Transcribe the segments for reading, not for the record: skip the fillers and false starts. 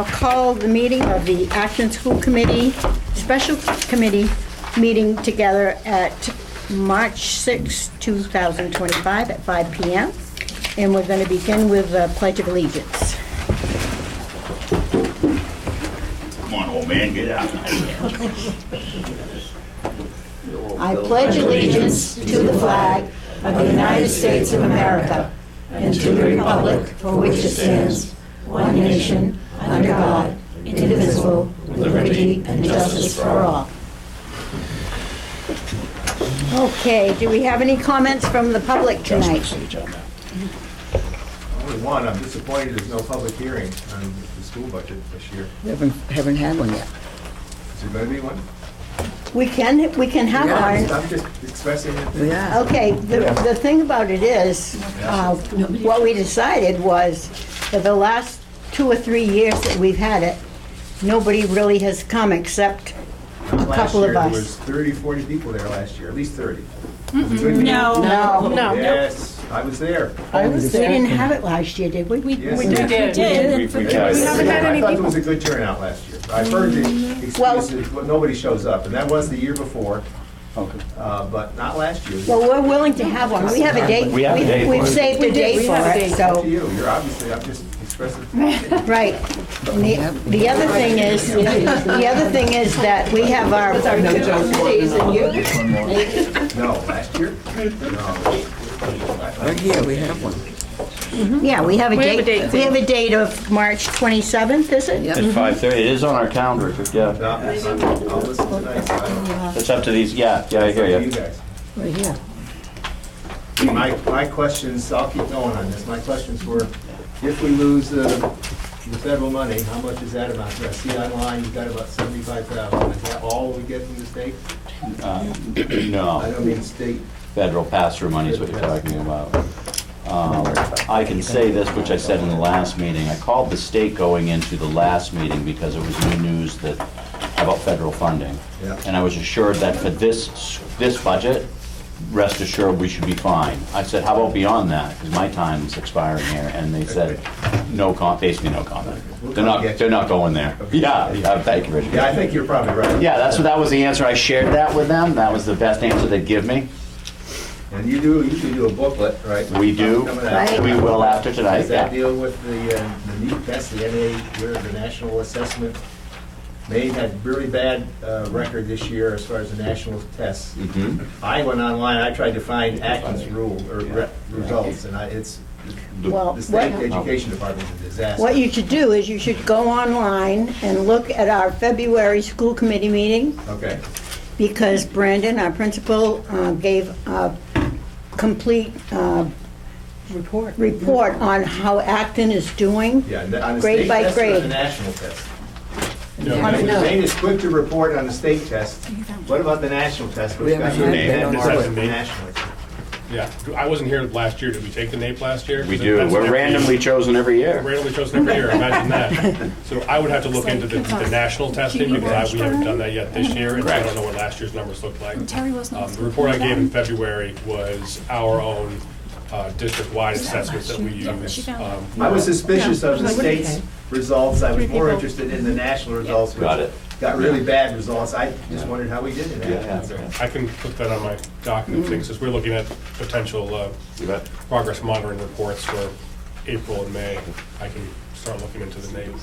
I'll call the meeting of the Acton School Committee, Special Committee meeting together at March 6, 2025 at 5 p.m. And we're going to begin with the Pledge of Allegiance. Come on, old man, get out. I pledge allegiance to the flag of the United States of America and to the republic for which it stands, one nation, under God, indivisible, with liberty and justice for all. Okay, do we have any comments from the public tonight? Only one. I'm disappointed there's no public hearing on the school budget this year. Haven't had one yet. Is there going to be one? We can have one. I'm just expressing it. Okay, the thing about it is, what we decided was that the last 2 or 3 years that we've had it, nobody really has come except a couple of Last year, there was us. 30, 40 people there last year, at least 30. No. Yes, I was there. We didn't have it last year, did we? Yes, We did. We haven't had any I thought it people. was a good turnout last year. I've heard the excuses, but nobody shows up, and that was the year before, but not last year. Well, we're willing to have one. We have a date. We have a date for We've it. saved a date for it, To so, you, you're obviously, I'm just expressing. right. And the other thing is that we have our, No, last year? No. Right here, we have one. yeah, we have a We have a date. date. We have a date of March 27th, is it? Yep. At 5:30, it is on our calendar, yeah. No, I'll listen tonight, so I don't. It's up to these, yeah, I hear You you. guys. Right here. My questions, I'll keep going on this. My questions were, if we lose the federal money, how much does that amount to? I see online, you've got about 75,000. Is that all we get from the state? I No, don't mean state. federal pass-through money is what you're talking about. I can say this, which I said in the last meeting. I called the state going into the last meeting because it was new news that, about federal funding. Yeah. And I was assured that for this budget, rest assured we should be fine. I said, how about beyond that? Because my time's expiring here. And they said, basically no comment. They're not going there. Yeah, thank you, Richard. Yeah, I think you're probably right. Yeah, that was the answer. I shared that with them. That was the best answer they'd give me. And you usually do a booklet, right? We do. Coming out. Right. We will after tonight, Does that yeah. deal with the NEET test, the NA, where the national assessment? Maine had really bad record this year as far as the national tests. Mhm. I went online, I tried to find Atkins results, and Well, the state what- education department is a disaster. What you should do is you should go online and look at our February school committee meeting, Okay, because Brandon, our principal, gave a complete report on how Acton is doing. yeah, and on the Grade state by test or grade. the national test? I don't know. Maine is quick to report on the state test. What about the national test? We haven't had that on our list. Nationally. Yeah, I wasn't here last year. Did we take the NAEP last year? We do. That's We're every- randomly chosen every year. Randomly chosen every year, imagine that. So I would have to look into the national testing because we haven't done that yet this year, and so I don't know what last year's numbers looked like. Terry wasn't. The report I gave in February was our own district-wide assessments that we use. I was suspicious of the Yeah. state's results. I was more people. interested in the national results, which Got it. got really bad results. I just wondered how we did in that. Yeah. I can put that on my document things, since we're looking at potential You bet. progress monitoring reports for April and May. I can start looking into the NAEP.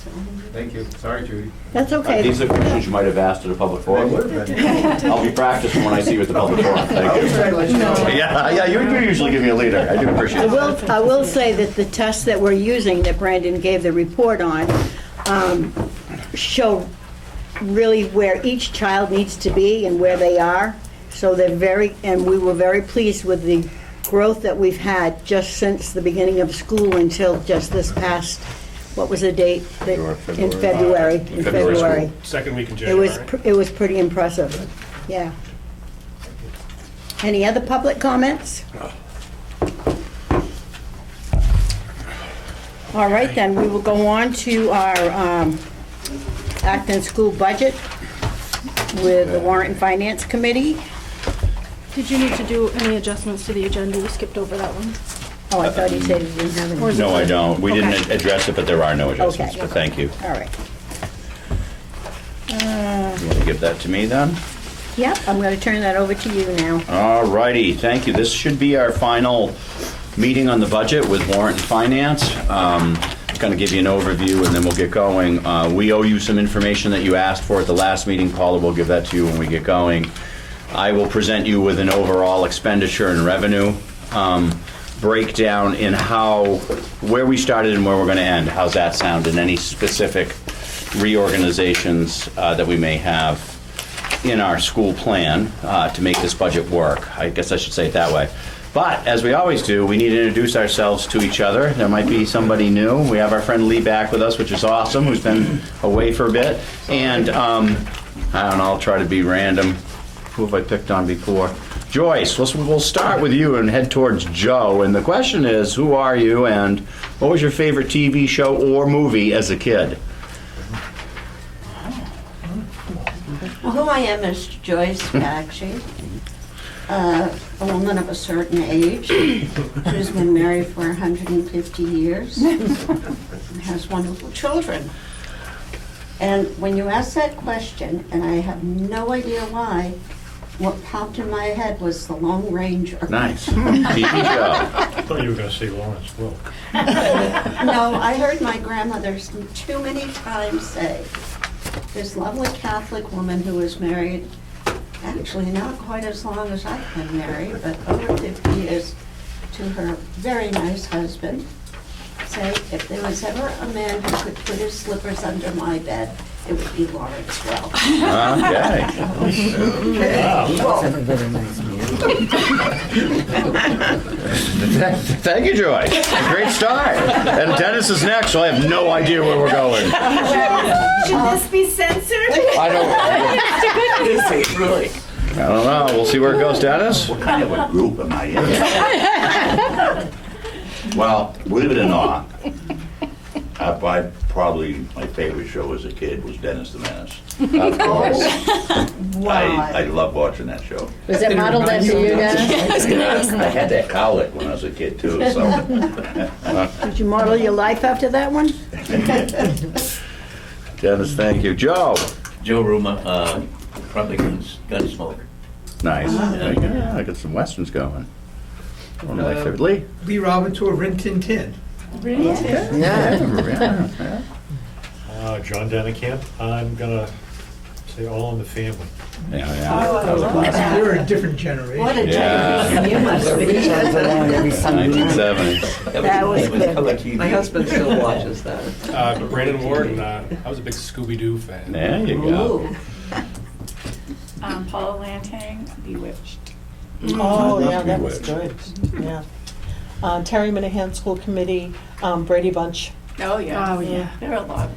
Thank you. Sorry, Judy. That's okay. These are questions you might have asked at a public I forum. would have been. I'll be practicing when I see you at the public forum. I Thank was you. trying to let you know. Yeah, you usually give me a leader. I do appreciate it. I will say that the tests that we're using, that Brandon gave the report on, show really where each child needs to be and where they are. So and we were very pleased with the growth that we've had just since the beginning of school until just this past, what was the date? In February. In February. Second week in It was, January. it was pretty impressive, yeah. Any other public comments? All right, then, we will go on to our Acton School budget with the Warrant and Finance Committee. Did you need to do any adjustments to the agenda? You skipped over that one. Oh, I thought he said he didn't have any. Or is it No, I good? don't. We Okay. didn't address it, but there are no adjustments, Okay. but thank you. All right. You want to give that to me then? Yep, I'm going to turn that over to you now. All righty, thank you. This should be our final meeting on the budget with warrant and finance. Going to give you an overview and then we'll get going. We owe you some information that you asked for at the last meeting, Paula. We'll give that to you when we get going. I will present you with an overall expenditure and revenue breakdown in where we started and where we're going to end. How's that sound? And any specific reorganizations that we may have in our school plan to make this budget work. I guess I should say it that way. But, as we always do, we need to introduce ourselves to each other. There might be somebody new. We have our friend Lee back with us, which is awesome, who's been away for a bit. And, I don't know, I'll try to be random. Who have I picked on before? Joyce, we'll start with you and head towards Joe. And the question is, who are you and what was your favorite TV show or movie as a kid? Well, who I am is Joyce Bakshi, a woman of a certain age who's been married for 150 years and has wonderful children. And when you ask that question, and I have no idea why, what popped in my head was The Lone Ranger. Nice. TV show. I thought you were going to say Lawrence Welk. No, I heard my grandmother too many times say, this lovely Catholic woman who was married, actually not quite as long as I've been married, but over 50 years, to her very nice husband, say, if there was ever a man who could put his slippers under my bed, it would be Lawrence Welk. Okay. Very nice man. Thank you, Joyce. Great start. And Dennis is next, so I have no idea where we're going. Should this be censored? I don't know. We'll see where it goes. Dennis? What kind of a group am I in? Well, believe it or not, probably my favorite show as a kid was Dennis the Menace. Of course. I love watching that show. Was it modeled after you guys? I had that cowlick when I was a kid too, so. Did you model your life after that one? Dennis, thank you. Joe? Joe Ruma, probably Gunsmoke. Nice. Yeah, I got some westerns going. One of my favorite. Lee? Lee Robbins or Rin Tin Tin. Yeah. John Dennekamp, I'm going to say All in the Family. Yeah. That was a classic. We're a different generation. What a Yeah. generation you must be. 1970s. That was good. My husband still watches that. Brandon Ward, and I was a big Scooby-Doo fan. There you go. Ooh. Paula Lanting, Bewitched. Oh, yeah, that Bewitched. was good, yeah. Terry Minahan School Committee, Brady Bunch. Oh, yeah. Oh, yeah. There are a lot.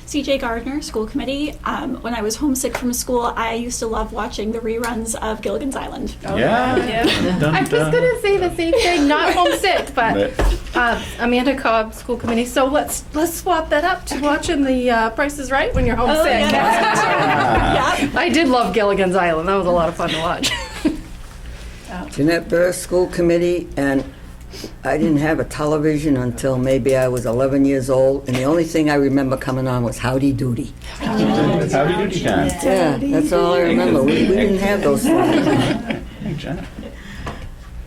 CJ Gardner, school committee. When I was homesick from school, I used to love watching the reruns of Gilligan's Island. Yeah. I was gonna say the same thing, not homesick, but But- Amanda Cobb, school committee. So let's swap that up to watching the Price is Right when you're homesick. Yeah. I did love Gilligan's Island. That was a lot of fun to watch. Jeanette Burr School Committee, and I didn't have a television until maybe I was 11 years old, and the only thing I remember coming on was Howdy Doody. Howdy doody time. Yeah, that's all I remember. We didn't have those things. Hey, Jen.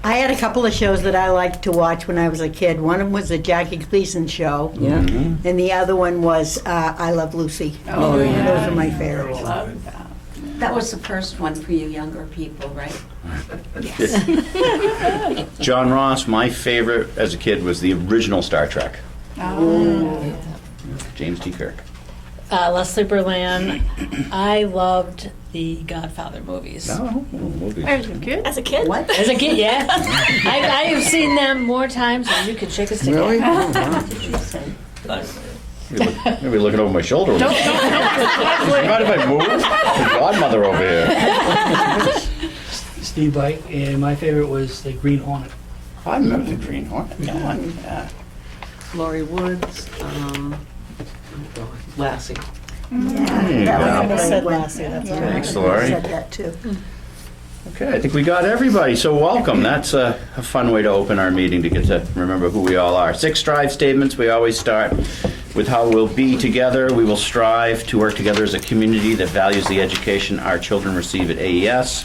I had a couple of shows that I liked to watch when I was a kid. One of them was the Jackie Gleason show, Yeah. and the other one was I Love Lucy. Oh, yeah. Those are my favorites. That was the first one for you younger people, right? John Ross, my favorite as a kid was the original Star Trek. James T. Kirk. Leslie Berlin. I loved the Godfather movies. No, movies. As a kid? As a kid? What? As a kid, yeah. I have seen them more times than you could shake a stick at. Really? Oh, wow. What did you say? Maybe looking over my shoulder. You mind if I move? The godmother over here. Steve Bike, and my favorite was the Green Hornet. I remember the Green Hornet. Come on. Yeah. Laurie Woods, Lassie. There you That go. was a almost great said one. Lassie, that's Yeah, right. Thanks, I Lori. said that too. Okay, I think we got everybody, so welcome. That's a fun way to open our meeting to get to remember who we all are. 6 strive statements, we always start With how we'll be together, we will strive to work together as a community that values the education our children receive at AES.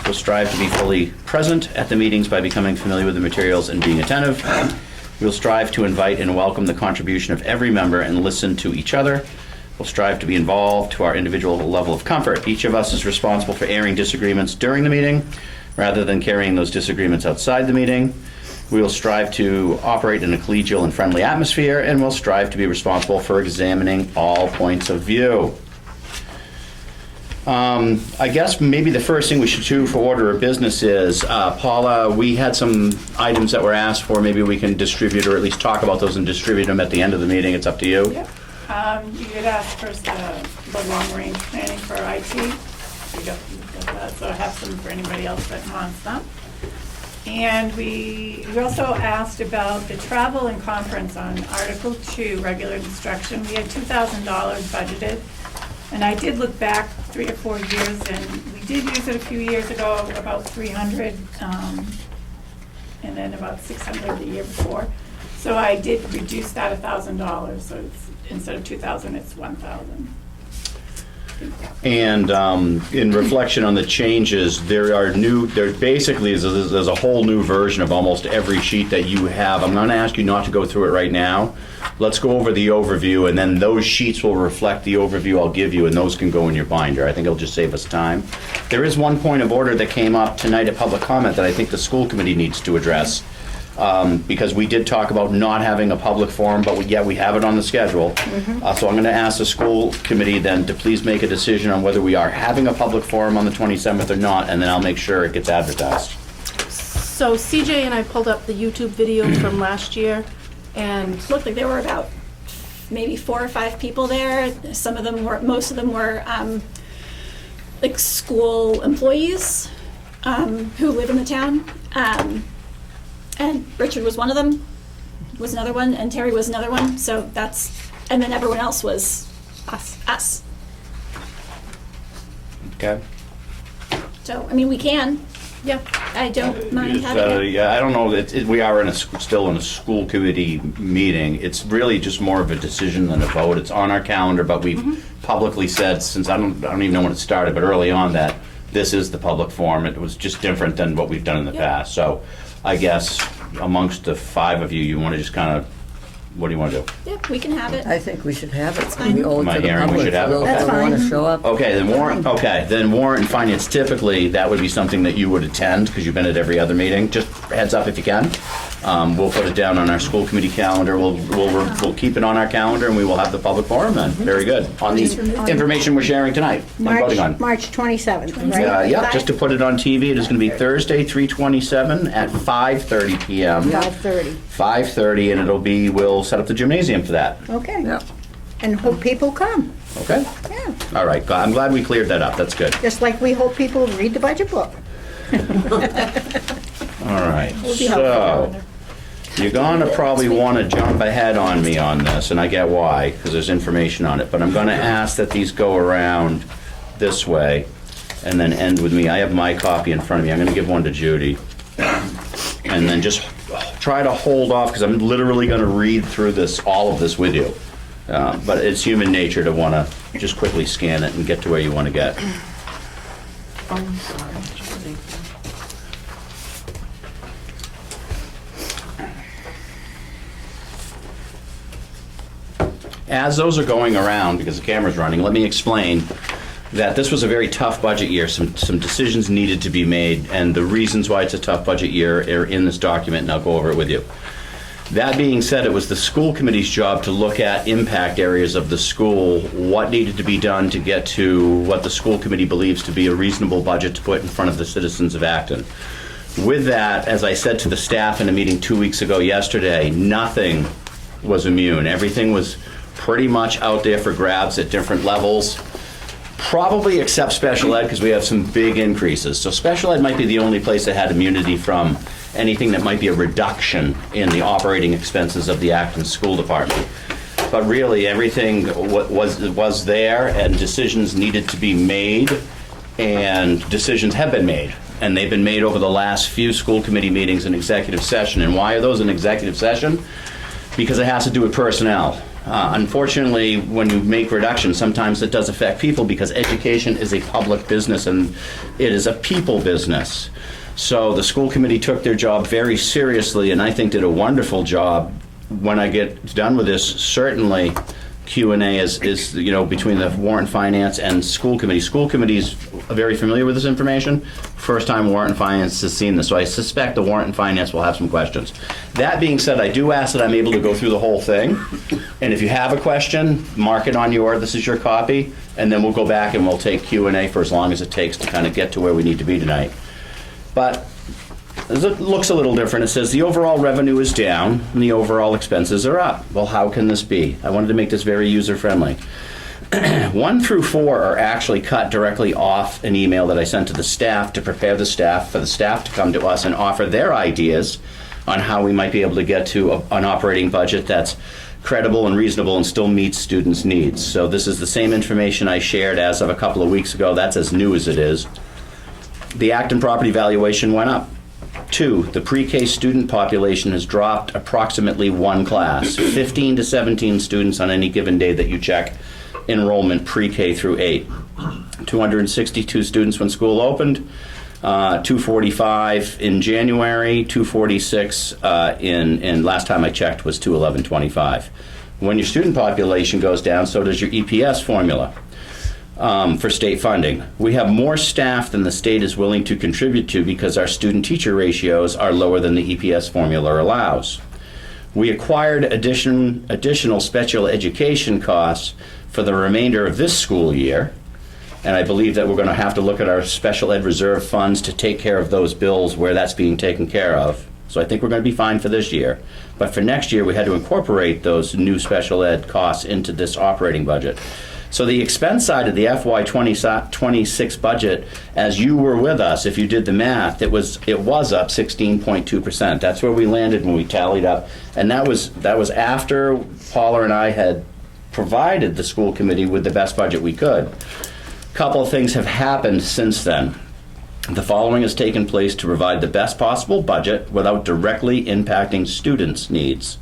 We'll strive to be fully present at the meetings by becoming familiar with the materials and being attentive. We'll strive to invite and welcome the contribution of every member and listen to each other. We'll strive to be involved to our individual level of comfort. Each of us is responsible for airing disagreements during the meeting rather than carrying those disagreements outside the meeting. We will strive to operate in a collegial and friendly atmosphere, and we'll strive to be responsible for examining all points of view. I guess maybe the first thing we should do for order of business is, Paula, we had some items that were asked for. Maybe we can distribute or at least talk about those and distribute them at the end of the meeting. It's up to you. Yep. You did ask first the long-range planning for IT. You got that, so I have some for anybody else that wants them. And we also asked about the travel and conference on Article 2, regular instruction. We had $2,000 budgeted. And I did look back 3 or 4 years, and we did use it a few years ago, about 300, and then about 600 the year before. So I did reduce that $1,000, so it's, instead of 2,000, it's 1,000. And in reflection on the changes, there basically is there's a whole new version of almost every sheet that you have. I'm going to ask you not to go through it right now. Let's go over the overview, and then those sheets will reflect the overview I'll give you, and those can go in your binder. I think it'll just save us time. There is one point of order that came up tonight at public comment that I think the school committee needs to address. Because we did talk about not having a public forum, but yet we have it on the schedule. So I'm going to ask the school committee then to please make a decision on whether we are having a public forum on the 27th or not, and then I'll make sure it gets advertised. So CJ and I pulled up the YouTube video from last year, and Looked like there were about maybe 4 or 5 people there. Some of them were, most of them were like school employees who live in the town. And Richard was one of them, was another one, and Terry was another one. So that's, and then everyone else was us. Okay. So, I mean, we can. yeah. I don't mind having it. Yeah, I don't know. We are still in a school committee meeting. It's really just more of a decision than a vote. It's on our calendar, but we've publicly said, since I don't even know when it started, but early on, that this is the public forum. It was just different than what we've done in the past. So I guess amongst the 5 of you, you want to just kind of, what do you want to do? Yep, we can have it. I think we should have it. That's fine. We owe it Am I to the hearing we public should have for it? those That's that want to fine. show up. Okay, then warrant. Okay, then warrant and finance. Typically, that would be something that you would attend because you've been at every other meeting. Just heads up if you can. We'll put it down on our school committee calendar. We'll keep it on our calendar, and we will have the public forum then. Very good. On the information we're sharing tonight, I'm voting on. March 27th, right? Yeah, just to put it on TV, it is going to be Thursday, 3/27 at 5:30 p.m. 5:30. 5:30, and we'll set up the gymnasium for that. Okay. Yeah. And hope people come. Okay? Yeah. All right, I'm glad we cleared that up. That's good. Just like we hope people read the budget book. All right, so you're going to probably want to jump ahead on me on this, and I get why, because there's information on it, but I'm going to ask that these go around this way and then end with me. I have my copy in front of me. I'm going to give one to Judy. And then just try to hold off, because I'm literally going to read through all of this with you. But it's human nature to want to just quickly scan it and get to where you want to get. As those are going around, because the camera's running, let me explain that this was a very tough budget year. Some decisions needed to be made, and the reasons why it's a tough budget year are in this document, and I'll go over it with you. That being said, it was the school committee's job to look at impact areas of the school, what needed to be done to get to what the school committee believes to be a reasonable budget to put in front of the citizens of Acton. With that, as I said to the staff in a meeting 2 weeks ago yesterday, nothing was immune. Everything was pretty much out there for grabs at different levels, probably except special ed, because we have some big increases. So special ed might be the only place that had immunity from anything that might be a reduction in the operating expenses of the Acton School Department. But really, everything was there, and decisions needed to be made, and decisions have been made. And they've been made over the last few school committee meetings in executive session. And why are those in executive session? Because it has to do with personnel. Unfortunately, when you make reductions, sometimes it does affect people because education is a public business and it is a people business. So the school committee took their job very seriously and I think did a wonderful job. When I get done with this, certainly Q&A is between the warrant finance and school committee. School committee's very familiar with this information. First time warrant and finance has seen this, so I suspect the warrant and finance will have some questions. That being said, I do ask that I'm able to go through the whole thing. And if you have a question, mark it on this is your copy, and then we'll go back and we'll take Q&A for as long as it takes to kind of get to where we need to be tonight. But it looks a little different. It says the overall revenue is down and the overall expenses are up. Well, how can this be? I wanted to make this very user-friendly. 1 through 4 are actually cut directly off an email that I sent to the staff to prepare the staff, for the staff to come to us and offer their ideas on how we might be able to get to an operating budget that's credible and reasonable and still meets students' needs. So this is the same information I shared as of a couple of weeks ago. That's as new as it is. The Acton property valuation went up. 2, the pre-K student population has dropped approximately 1 class, 15 to 17 students on any given day that you check enrollment pre-K through 8. 262 students when school opened, 245 in January, 246 in last time I checked was 211.25. When your student population goes down, so does your EPS formula. For state funding. We have more staff than the state is willing to contribute to because our student-teacher ratios are lower than the EPS formula allows. We acquired additional special education costs for the remainder of this school year, and I believe that we're going to have to look at our special ed reserve funds to take care of those bills where that's being taken care of. So I think we're going to be fine for this year. But for next year, we had to incorporate those new special ed costs into this operating budget. So the expense side of the FY 26 budget, as you were with us, if you did the math, it was up 16.2%. That's where we landed when we tallied up, and that was after Paula and I had provided the school committee with the best budget we could. A couple of things have happened since then. The following has taken place to provide the best possible budget without directly impacting students' needs.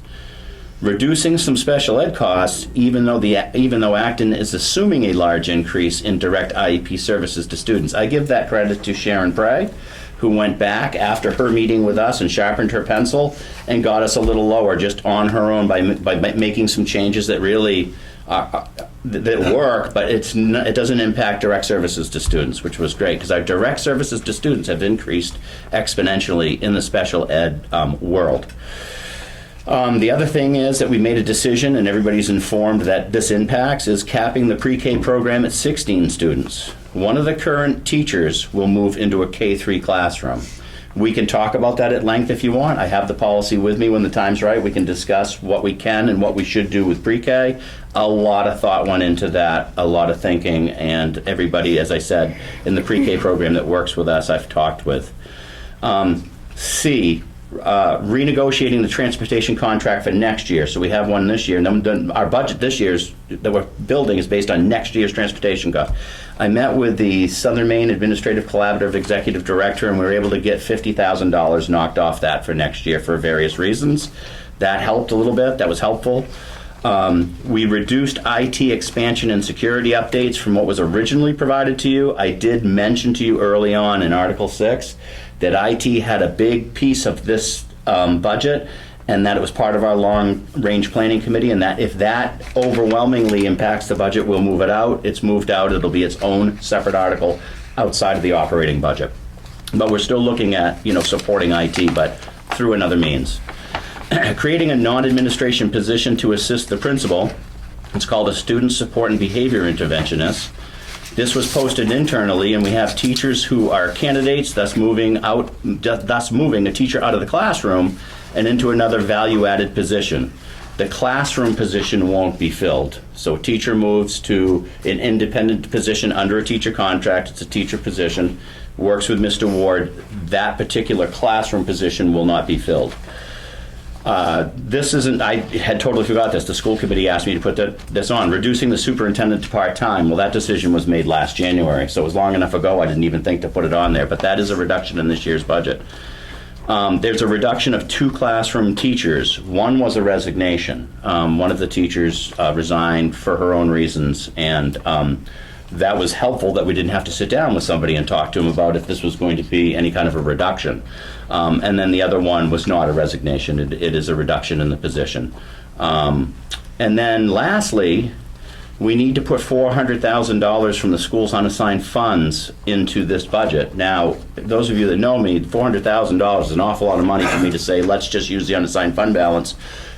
Reducing some special ed costs, even though Acton is assuming a large increase in direct IEP services to students. I give that credit to Sharon Prey, who went back after her meeting with us and sharpened her pencil and got us a little lower just on her own by making some changes that really that work, but it doesn't impact direct services to students, which was great because our direct services to students have increased exponentially in the special ed world. The other thing is that we made a decision, and everybody's informed that this impacts, is capping the pre-K program at 16 students. One of the current teachers will move into a K-3 classroom. We can talk about that at length if you want. I have the policy with me when the time's right. We can discuss what we can and what we should do with pre-K. A lot of thought went into that, a lot of thinking, and everybody, as I said, in the pre-K program that works with us, I've talked with. C, renegotiating the transportation contract for next year. So we have one this year, and then our budget this year's that we're building is based on next year's transportation cost. I met with the Southern Maine Administrative Collaborative Executive Director, and we were able to get $50,000 knocked off that for next year for various reasons. That helped a little bit. That was helpful. We reduced IT expansion and security updates from what was originally provided to you. I did mention to you early on in Article 6 that IT had a big piece of this budget, and that it was part of our long-range planning committee, and that if that overwhelmingly impacts the budget, we'll move it out. It's moved out. It'll be its own separate article outside of the operating budget. But we're still looking at, supporting IT, but through another means. Creating a non-administration position to assist the principal. It's called a student support and behavior interventionist. This was posted internally, and we have teachers who are candidates, thus moving a teacher out of the classroom and into another value-added position. The classroom position won't be filled. So a teacher moves to an independent position under a teacher contract. It's a teacher position, works with Mr. Ward. That particular classroom position will not be filled. I had totally forgot this. The school committee asked me to put this on. Reducing the superintendent to part-time. Well, that decision was made last January, so it was long enough ago I didn't even think to put it on there, but that is a reduction in this year's budget. There's a reduction of 2 classroom teachers. One was a resignation. One of the teachers resigned for her own reasons, and that was helpful that we didn't have to sit down with somebody and talk to them about if this was going to be any kind of a reduction. And then the other one was not a resignation. It is a reduction in the position. And then lastly, we need to put $400,000 from the school's unassigned funds into this budget. Now, those of you that know me, $400,000 is an awful lot of money for me to say, let's just use the unassigned fund balance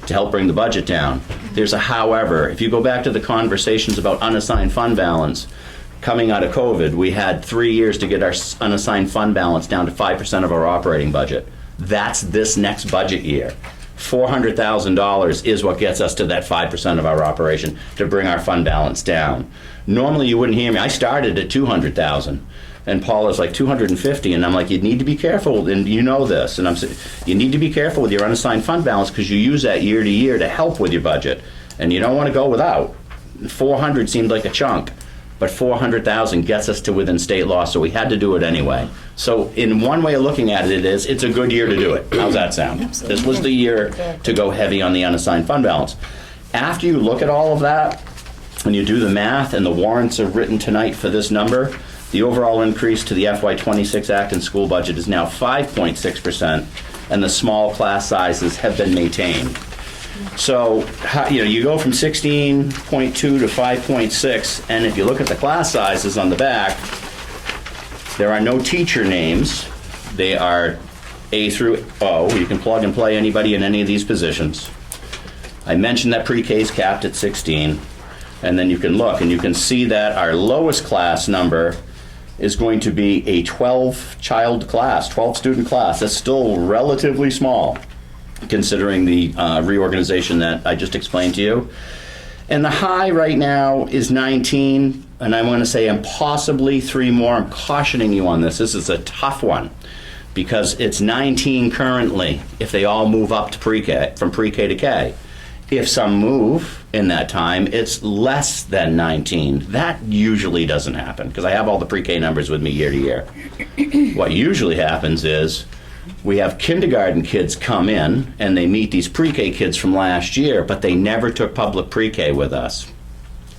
to help bring the budget down. There's a however. If you go back to the conversations about unassigned fund balance, coming out of COVID, we had 3 years to get our unassigned fund balance down to 5% of our operating budget. That's this next budget year. $400,000 is what gets us to that 5% of our operation to bring our fund balance down. Normally, you wouldn't hear me. I started at $200,000, and Paula's like $250, and I'm like, you need to be careful, and you know this, and I'm saying, you need to be careful with your unassigned fund balance because you use that year to year to help with your budget, and you don't want to go without. 400 seemed like a chunk, but 400,000 gets us to within state law, so we had to do it anyway. So in one way of looking at it is, it's a good year to do it. How's that sound? This was the year to go heavy on the unassigned fund balance. After you look at all of that, and you do the math, and the warrants are written tonight for this number, the overall increase to the FY26 Acton school budget is now 5.6%, and the small class sizes have been maintained. So, you go from 16.2 to 5.6, and if you look at the class sizes on the back, there are no teacher names. They are A through O. You can plug and play anybody in any of these positions. I mentioned that pre-K is capped at 16, and then you can look, and you can see that our lowest class number is going to be a 12-child class, 12-student class. That's still relatively small, considering the reorganization that I just explained to you. And the high right now is 19, and I want to say I'm possibly 3 more. I'm cautioning you on this. This is a tough one because it's 19 currently if they all move up to pre-K, from pre-K to K. If some move in that time, it's less than 19. That usually doesn't happen because I have all the pre-K numbers with me year to year. What usually happens is we have kindergarten kids come in and they meet these pre-K kids from last year, but they never took public pre-K with us.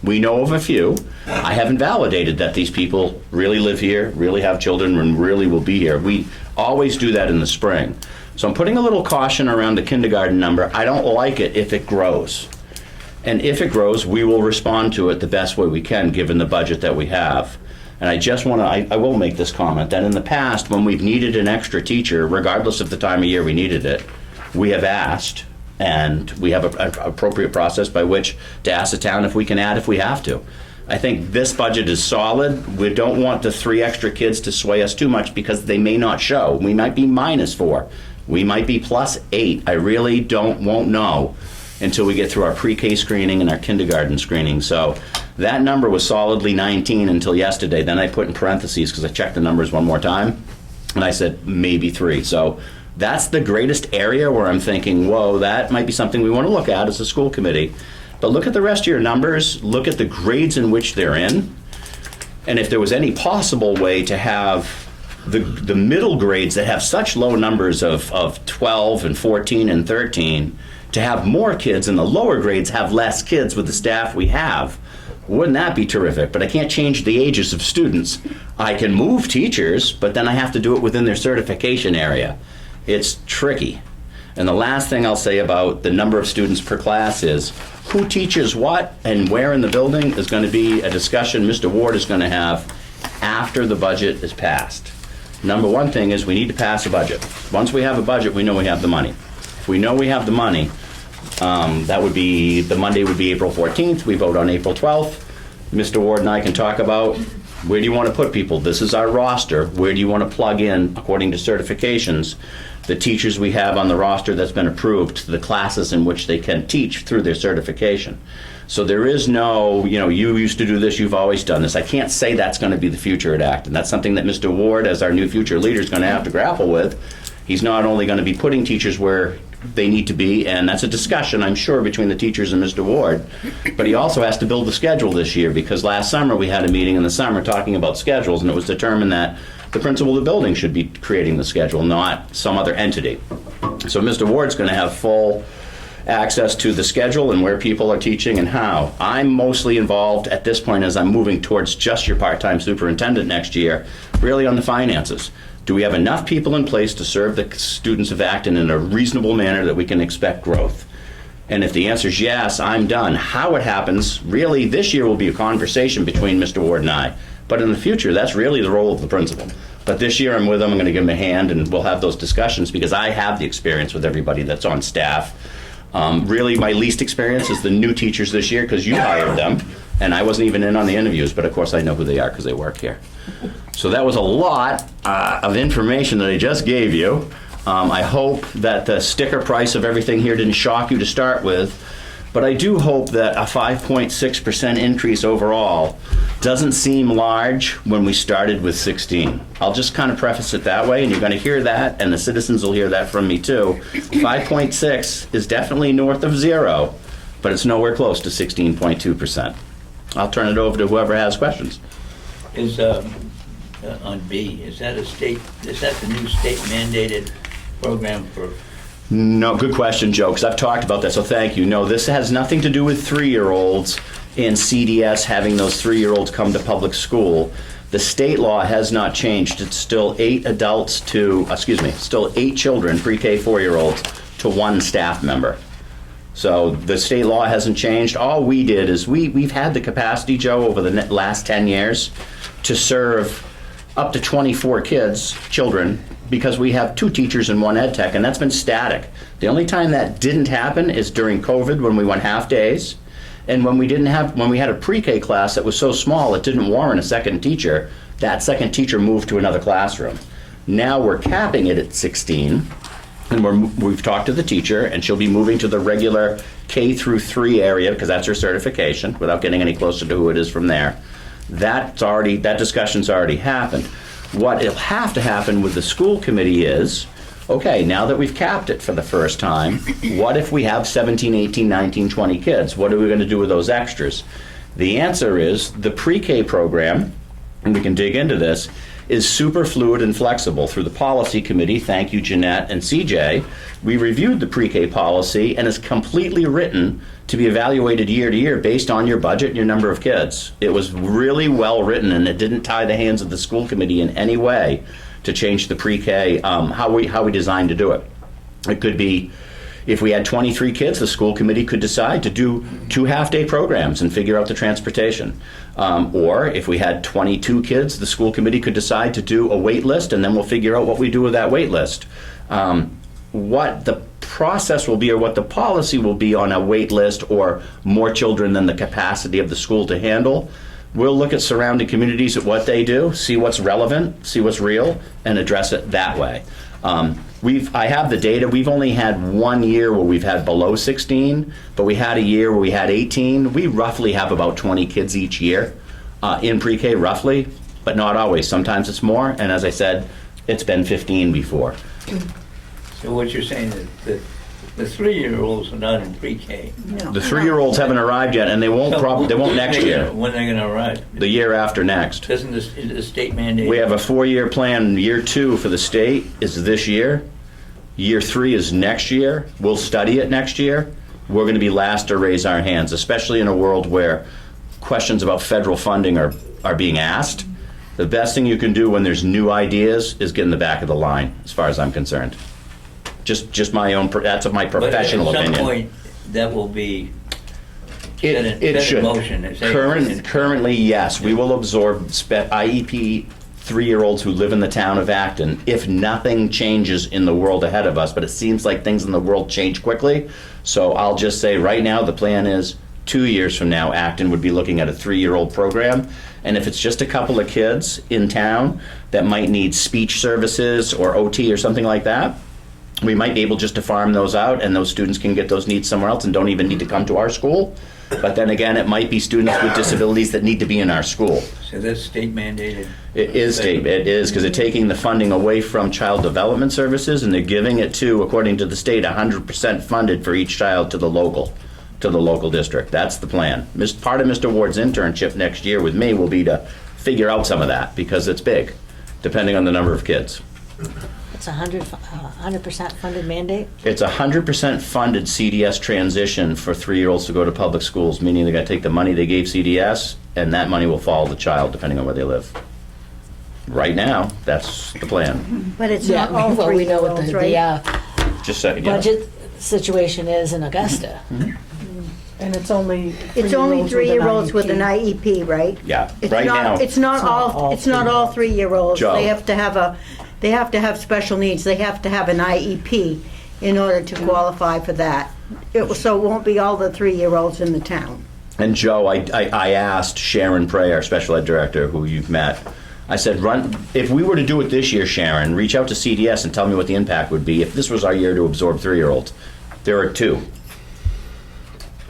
We know of a few. I haven't validated that these people really live here, really have children, and really will be here. We always do that in the spring. So I'm putting a little caution around the kindergarten number. I don't like it if it grows. And if it grows, we will respond to it the best way we can given the budget that we have. And I just want to, I will make this comment, that in the past, when we've needed an extra teacher, regardless of the time of year we needed it, we have asked, and we have an appropriate process by which to ask the town if we can add if we have to. I think this budget is solid. We don't want the 3 extra kids to sway us too much because they may not show. We might be -4. We might be +8. I really won't know until we get through our pre-K screening and our kindergarten screening. So that number was solidly 19 until yesterday. Then I put in parentheses because I checked the numbers one more time, and I said maybe 3. So that's the greatest area where I'm thinking, whoa, that might be something we want to look at as a school committee. But look at the rest of your numbers, look at the grades in which they're in, and if there was any possible way to have the middle grades that have such low numbers of 12 and 14 and 13, to have more kids and the lower grades have less kids with the staff we have. Wouldn't that be terrific? But I can't change the ages of students. I can move teachers, but then I have to do it within their certification area. It's tricky. And the last thing I'll say about the number of students per class is who teaches what and where in the building is going to be a discussion Mr. Ward is going to have after the budget is passed. Number one thing is we need to pass a budget. Once we have a budget, we know we have the money. If we know we have the money, that would be, the Monday would be April 14th. We vote on April 12th. Mr. Ward and I can talk about where do you want to put people. This is our roster. Where do you want to plug in, according to certifications, the teachers we have on the roster that's been approved to the classes in which they can teach through their certification. So there is no, you used to do this, you've always done this. I can't say that's going to be the future at Acton. That's something that Mr. Ward, as our new future leader, is going to have to grapple with. He's not only going to be putting teachers where they need to be, and that's a discussion, I'm sure, between the teachers and Mr. Ward. But he also has to build the schedule this year, because last summer we had a meeting in the summer talking about schedules, and it was determined that the principal of the building should be creating the schedule, not some other entity. So Mr. Ward's going to have full access to the schedule and where people are teaching and how. I'm mostly involved at this point, as I'm moving towards just your part-time superintendent next year, really on the finances. Do we have enough people in place to serve the students of Acton in a reasonable manner that we can expect growth? And if the answer is yes, I'm done. How it happens, really, this year will be a conversation between Mr. Ward and I. But in the future, that's really the role of the principal. But this year I'm with him, I'm going to give him a hand, and we'll have those discussions because I have the experience with everybody that's on staff. Really, my least experience is the new teachers this year because you hired them, and I wasn't even in on the interviews, but of course I know who they are because they work here. So that was a lot of information that I just gave you. I hope that the sticker price of everything here didn't shock you to start with, but I do hope that a 5.6% increase overall doesn't seem large when we started with 16. I'll just kind of preface it that way, and you're going to hear that, and the citizens will hear that from me too. 5.6 is definitely north of 0, but it's nowhere close to 16.2%. I'll turn it over to whoever has questions. Is, on B, is that the new state mandated program for? No, good question, Joe, because I've talked about that, so thank you. No, this has nothing to do with 3-year-olds and CDS having those 3-year-olds come to public school. The state law has not changed. It's still 8 children, pre-K 4-year-olds, to 1 staff member. So the state law hasn't changed. All we did is we've had the capacity, Joe, over the last 10 years to serve up to 24 children, because we have 2 teachers and 1 ed tech, and that's been static. The only time that didn't happen is during COVID when we went half days, and when we had a pre-K class that was so small it didn't warrant a second teacher. That second teacher moved to another classroom. Now we're capping it at 16, and we've talked to the teacher, and she'll be moving to the regular K through 3 area because that's her certification, without getting any closer to who it is from there. That discussion's already happened. What will have to happen with the school committee is, okay, now that we've capped it for the first time, what if we have 17, 18, 19, 20 kids? What are we going to do with those extras? The answer is the pre-K program, and we can dig into this, is super fluid and flexible. Through the policy committee, thank you Jeanette and CJ, we reviewed the pre-K policy and it's completely written to be evaluated year to year based on your budget and your number of kids. It was really well written, and it didn't tie the hands of the school committee in any way to change the pre-K, how we designed to do it. It could be, if we had 23 kids, the school committee could decide to do 2 half-day programs and figure out the transportation. Or if we had 22 kids, the school committee could decide to do a wait list, and then we'll figure out what we do with that wait list. What the process will be, or what the policy will be on a wait list or more children than the capacity of the school to handle, we'll look at surrounding communities at what they do, see what's relevant, see what's real, and address it that way. I have the data. We've only had 1 year where we've had below 16, but we had a year where we had 18. We roughly have about 20 kids each year in pre-K, roughly, but not always. Sometimes it's more, and as I said, it's been 15 before. So what you're saying is that the 3-year-olds are not in pre-K? No. The 3-year-olds haven't arrived yet, and they won't next year. When they're going to arrive? The year after next. Doesn't the state mandate? We have a 4-year plan. Year 2 for the state is this year. Year 3 is next year. We'll study it next year. We're going to be last to raise our hands, especially in a world where questions about federal funding are being asked. The best thing you can do when there's new ideas is get in the back of the line, as far as I'm concerned. Just my own, that's my professional opinion. But at some point, that will be it should. in motion. Currently, yes. We will absorb IEP 3-year-olds who live in the town of Acton if nothing changes in the world ahead of us, but it seems like things in the world change quickly. So I'll just say right now the plan is 2 years from now, Acton would be looking at a 3-year-old program. And if it's just a couple of kids in town that might need speech services or OT or something like that, we might be able just to farm those out, and those students can get those needs somewhere else and don't even need to come to our school. But then again, it might be students with disabilities that need to be in our school. So that's state mandated. It is because they're taking the funding away from child development services and they're giving it to, according to the state, 100% funded for each child to the local district. That's the plan. Part of Mr. Ward's internship next year with me will be to figure out some of that because it's big, depending on the number of kids. It's 100% funded mandate? It's 100% funded CDS transition for 3-year-olds to go to public schools, meaning they got to take the money they gave CDS, and that money will follow the child depending on where they live. Right now, that's the plan. But it's Yeah, not all well, we know what three-year-olds, the right? Just so, yeah. budget situation is in Augusta. And it's only It's only three-year-olds with an IEP. IEP, right? Yeah, It's right not- now. It's not all three-year-olds. Joe. They have to have special needs. They have to have an IEP in order to qualify for that. So it won't be all the three-year-olds in the town. And Joe, I asked Sharon Prey, our special ed director, who you've met, I said, if we were to do it this year, Sharon, reach out to CDS and tell me what the impact would be if this was our year to absorb 3-year-olds. There are 2.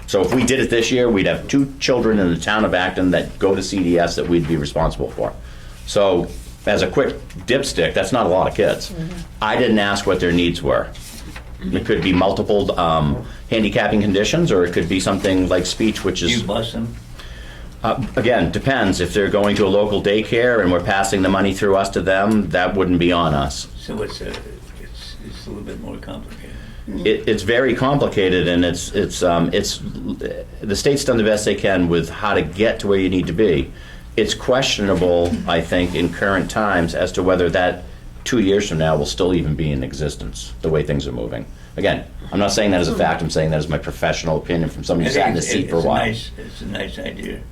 So if we did it this year, we'd have 2 children in the town of Acton that go to CDS that we'd be responsible for. So as a quick dipstick, that's not a lot of kids. I didn't ask what their needs were. It could be multiple handicapping conditions, or it could be something like speech, which Do is... you bus them? Again, depends. If they're going to a local daycare and we're passing the money through us to them, that wouldn't be on us. So it's a little bit more complicated. It's very complicated, and it's the state's done the best they can with how to get to where you need to be. It's questionable, I think, in current times as to whether that 2 years from now will still even be in existence, the way things are moving. Again, I'm not saying that as a fact, I'm saying that as my professional opinion from somebody who sat in the seat for a while. It's a nice idea.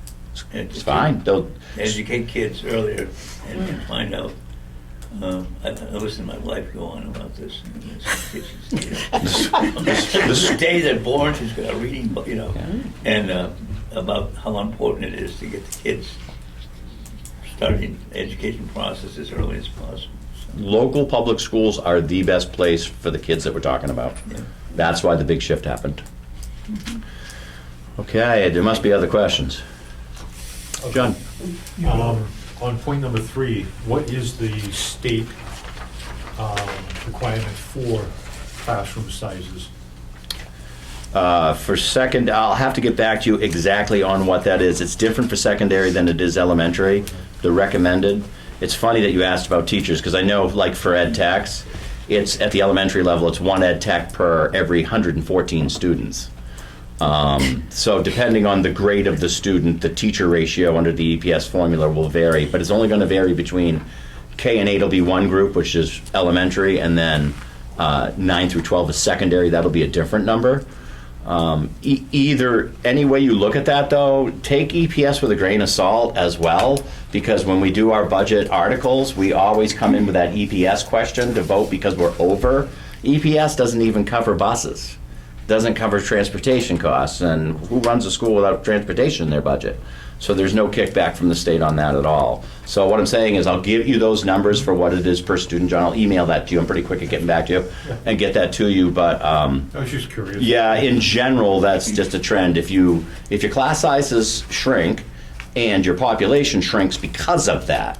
It's fine. They'll Educate kids earlier and find out. I listen to my wife go on about this. The day they're born, she's got a reading book, and about how important it is to get the kids starting the education process as early as possible. Local public schools are the best place for the kids that we're talking about. Yeah. That's why the big shift happened. Okay, there must be other questions. John? On point number 3, what is the state requirement for classroom sizes? For second, I'll have to get back to you exactly on what that is. It's different for secondary than it is elementary, the recommended. It's funny that you asked about teachers, because I know, like for ed techs, it's at the elementary level, it's 1 ed tech per every 114 students. So depending on the grade of the student, the teacher ratio under the EPS formula will vary, but it's only going to vary between K and 8 will be one group, which is elementary, and then 9 through 12 is secondary. That'll be a different number. Either, any way you look at that though, take EPS with a grain of salt as well, because when we do our budget articles, we always come in with that EPS question to vote because we're over. EPS doesn't even cover buses, doesn't cover transportation costs, and who runs a school without transportation in their budget? So there's no kickback from the state on that at all. So what I'm saying is I'll give you those numbers for what it is per student. John, I'll email that to you. I'm pretty quick at getting back to you and get that to you. But I was just curious. yeah, in general, that's just a trend. If your class sizes shrink and your population shrinks because of that,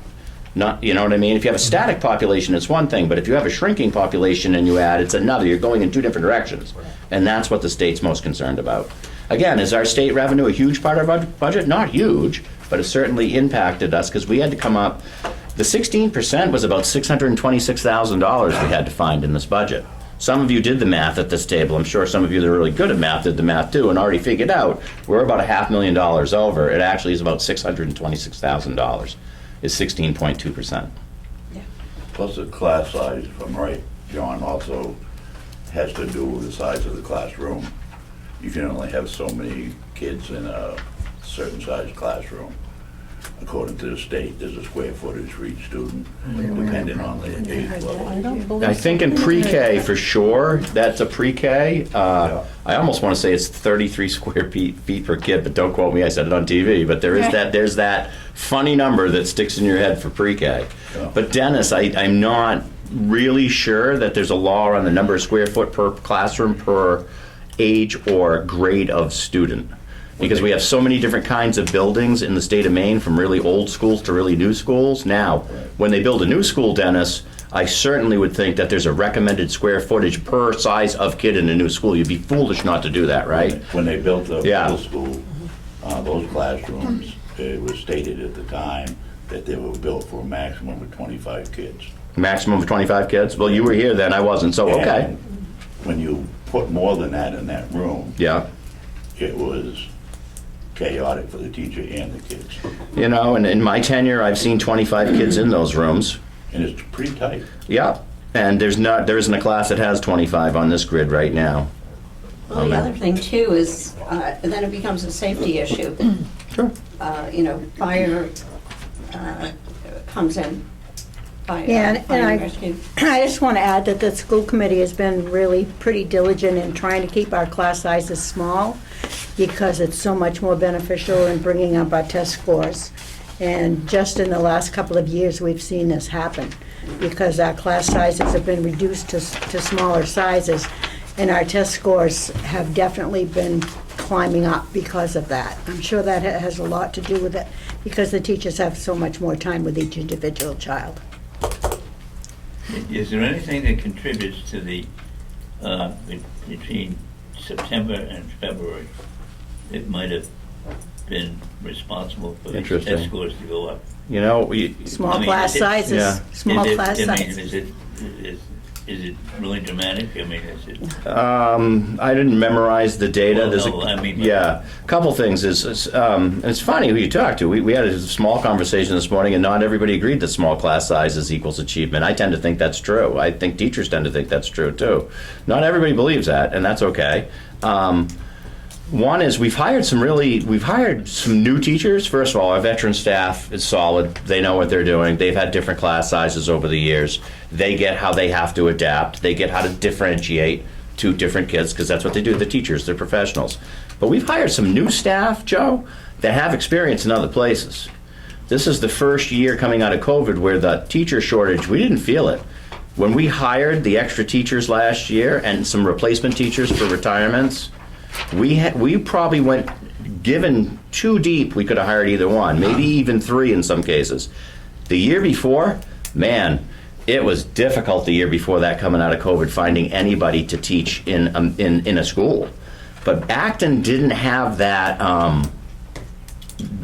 not, you know what I mean? If you have a static population, it's one thing, but if you have a shrinking population and you add, it's another. You're going in 2 different directions. And that's what the state's most concerned about. Again, is our state revenue a huge part of our budget? Not huge, but it certainly impacted us because we had to come up. The 16% was about $626,000 we had to find in this budget. Some of you did the math at this table. I'm sure some of you that are really good at math did the math too and already figured out we're about $500,000 over. It actually is about $626,000. Is 16.2%. Plus the class size, if I'm right, John, also has to do with the size of the classroom. You can only have so many kids in a certain size classroom. According to the state, there's a square footage for each student, depending on the age level. I think in pre-K, for sure, that's a pre-K. I almost want to say it's 33 square feet per kid, but don't quote me, I said it on TV. But there's that funny number that sticks in your head for pre-K. Yeah. But Dennis, I'm not really sure that there's a law on the number of square foot per classroom per age or grade of student. because we have so many different kinds of buildings in the state of Maine, from really old schools to really new schools. Now, when they build a new school, Dennis, I certainly would think that there's a recommended square footage per size of kid in a new school. You'd be foolish not to do that, right? When they built the Yeah. middle school, those classrooms, it was stated at the time that they were built for a maximum of 25 kids. Maximum of 25 kids? Well, you were here then, I wasn't, so okay. And when you put more than that in that room, Yeah. it was chaotic for the teacher and the kids. You know, and in my tenure, I've seen 25 kids in those rooms. And it's pretty tight. Yeah. And there isn't a class that has 25 on this grid right now. Well, the other thing too is, then it becomes a safety issue. Sure. Fire comes in. Yeah, and I just want to add that the school committee has been really pretty diligent in trying to keep our class sizes small, because it's so much more beneficial in bringing up our test scores. And just in the last couple of years, we've seen this happen, because our class sizes have been reduced to smaller sizes, and our test scores have definitely been climbing up because of that. I'm sure that has a lot to do with it, because the teachers have so much more time with each individual child. Is there anything that contributes to the, between September and February, that might have been responsible for the Interesting. test scores to go up? You know, Small class sizes, Yeah. small class I mean, sizes. is it really dramatic? I mean, is it? I didn't memorize the data. Well, There's no, I mean- yeah, a couple things. It's funny who you talk to. We had a small conversation this morning, and not everybody agreed that small class sizes equals achievement. I tend to think that's true. I think teachers tend to think that's true too. Not everybody believes that, and that's okay. One is we've hired some new teachers. First of all, our veteran staff is solid. They know what they're doing. They've had different class sizes over the years. They get how they have to adapt. They get how to differentiate to different kids, because that's what they do. The teachers, they're professionals. But we've hired some new staff, Joe, that have experience in other places. This is the first year coming out of COVID where the teacher shortage, we didn't feel it. When we hired the extra teachers last year and some replacement teachers for retirements, we probably went, given too deep, we could have hired either one, maybe even three in some cases. The year before, man, it was difficult the year before that, coming out of COVID, finding anybody to teach in a school. But Acton didn't have that.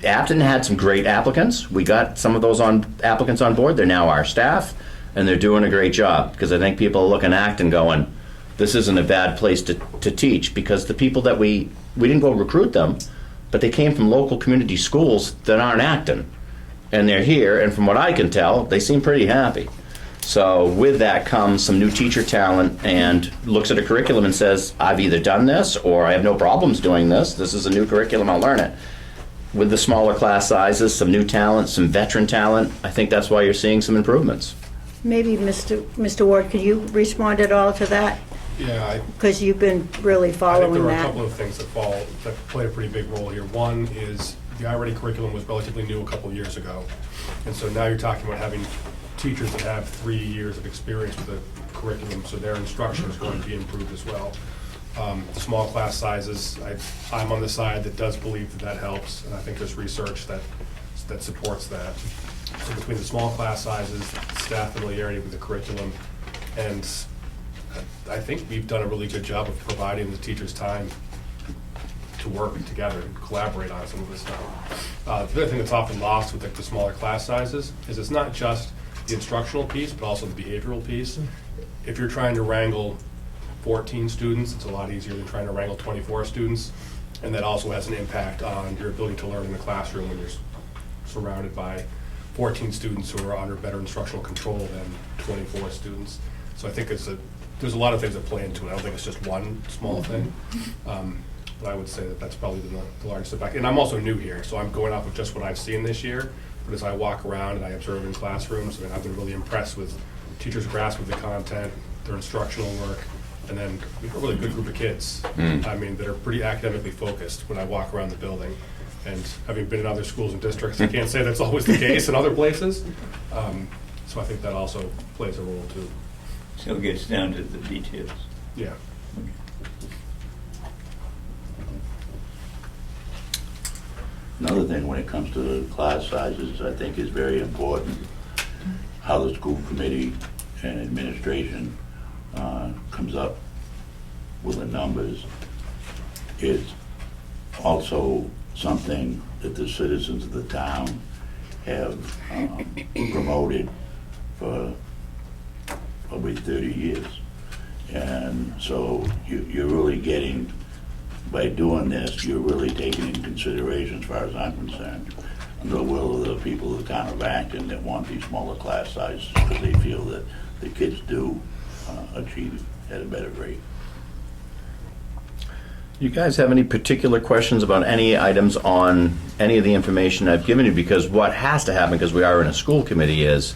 Acton had some great applicants. We got some of those applicants on board. They're now our staff, and they're doing a great job, because I think people are looking at Acton going, this isn't a bad place to teach, because the people that we didn't go recruit them, but they came from local community schools that aren't Acton. And they're here, and from what I can tell, they seem pretty happy. So with that comes some new teacher talent, and looks at a curriculum and says, I've either done this or I have no problems doing this. This is a new curriculum, I'll learn it. With the smaller class sizes, some new talent, some veteran talent, I think that's why you're seeing some improvements. Maybe, Mr. Ward, could you respond at all to that? Yeah, Because you've been really I think following there are a that. couple of things that play a pretty big role here. One is the iReady curriculum was relatively new a couple of years ago. And so now you're talking about having teachers that have 3 years of experience with the curriculum, so their instruction is going to be improved as well. Small class sizes, I'm on the side that does believe that helps, and I think there's research that supports that. So between the small class sizes, staff familiarity with the curriculum, and I think we've done a really good job of providing the teachers time to work together and collaborate on some of this stuff. The other thing that's often lost with the smaller class sizes is it's not just the instructional piece, but also the behavioral piece. If you're trying to wrangle 14 students, it's a lot easier than trying to wrangle 24 students. And that also has an impact on your ability to learn in the classroom when you're surrounded by 14 students who are under better instructional control than 24 students. So I think there's a lot of things that play into it. I don't think it's just one small thing. But I would say that that's probably the largest impact. And I'm also new here, so I'm going off of just what I've seen this year. But as I walk around and I observe in classrooms, I mean, I've been really impressed with teachers' grasp of the content, their instructional work, and then we have a really good group of kids. I mean, that are pretty academically focused when I walk around the building. And having been in other schools and districts, I can't say that's always the case in other places. So I think that also plays a role too. So it gets down to the details. Yeah. Another thing when it comes to the class sizes, I think is very important, how the school committee and administration comes up with the numbers. It's also something that the citizens of the town have promoted for probably 30 years. And so you're really getting, by doing this, you're really taking into consideration, as far as I'm concerned, the will of the people of the town of Acton that want these smaller class sizes because they feel that the kids do achieve at a better rate. You guys have any particular questions about any items on any of the information I've given you? Because what has to happen, because we are in a school committee, is,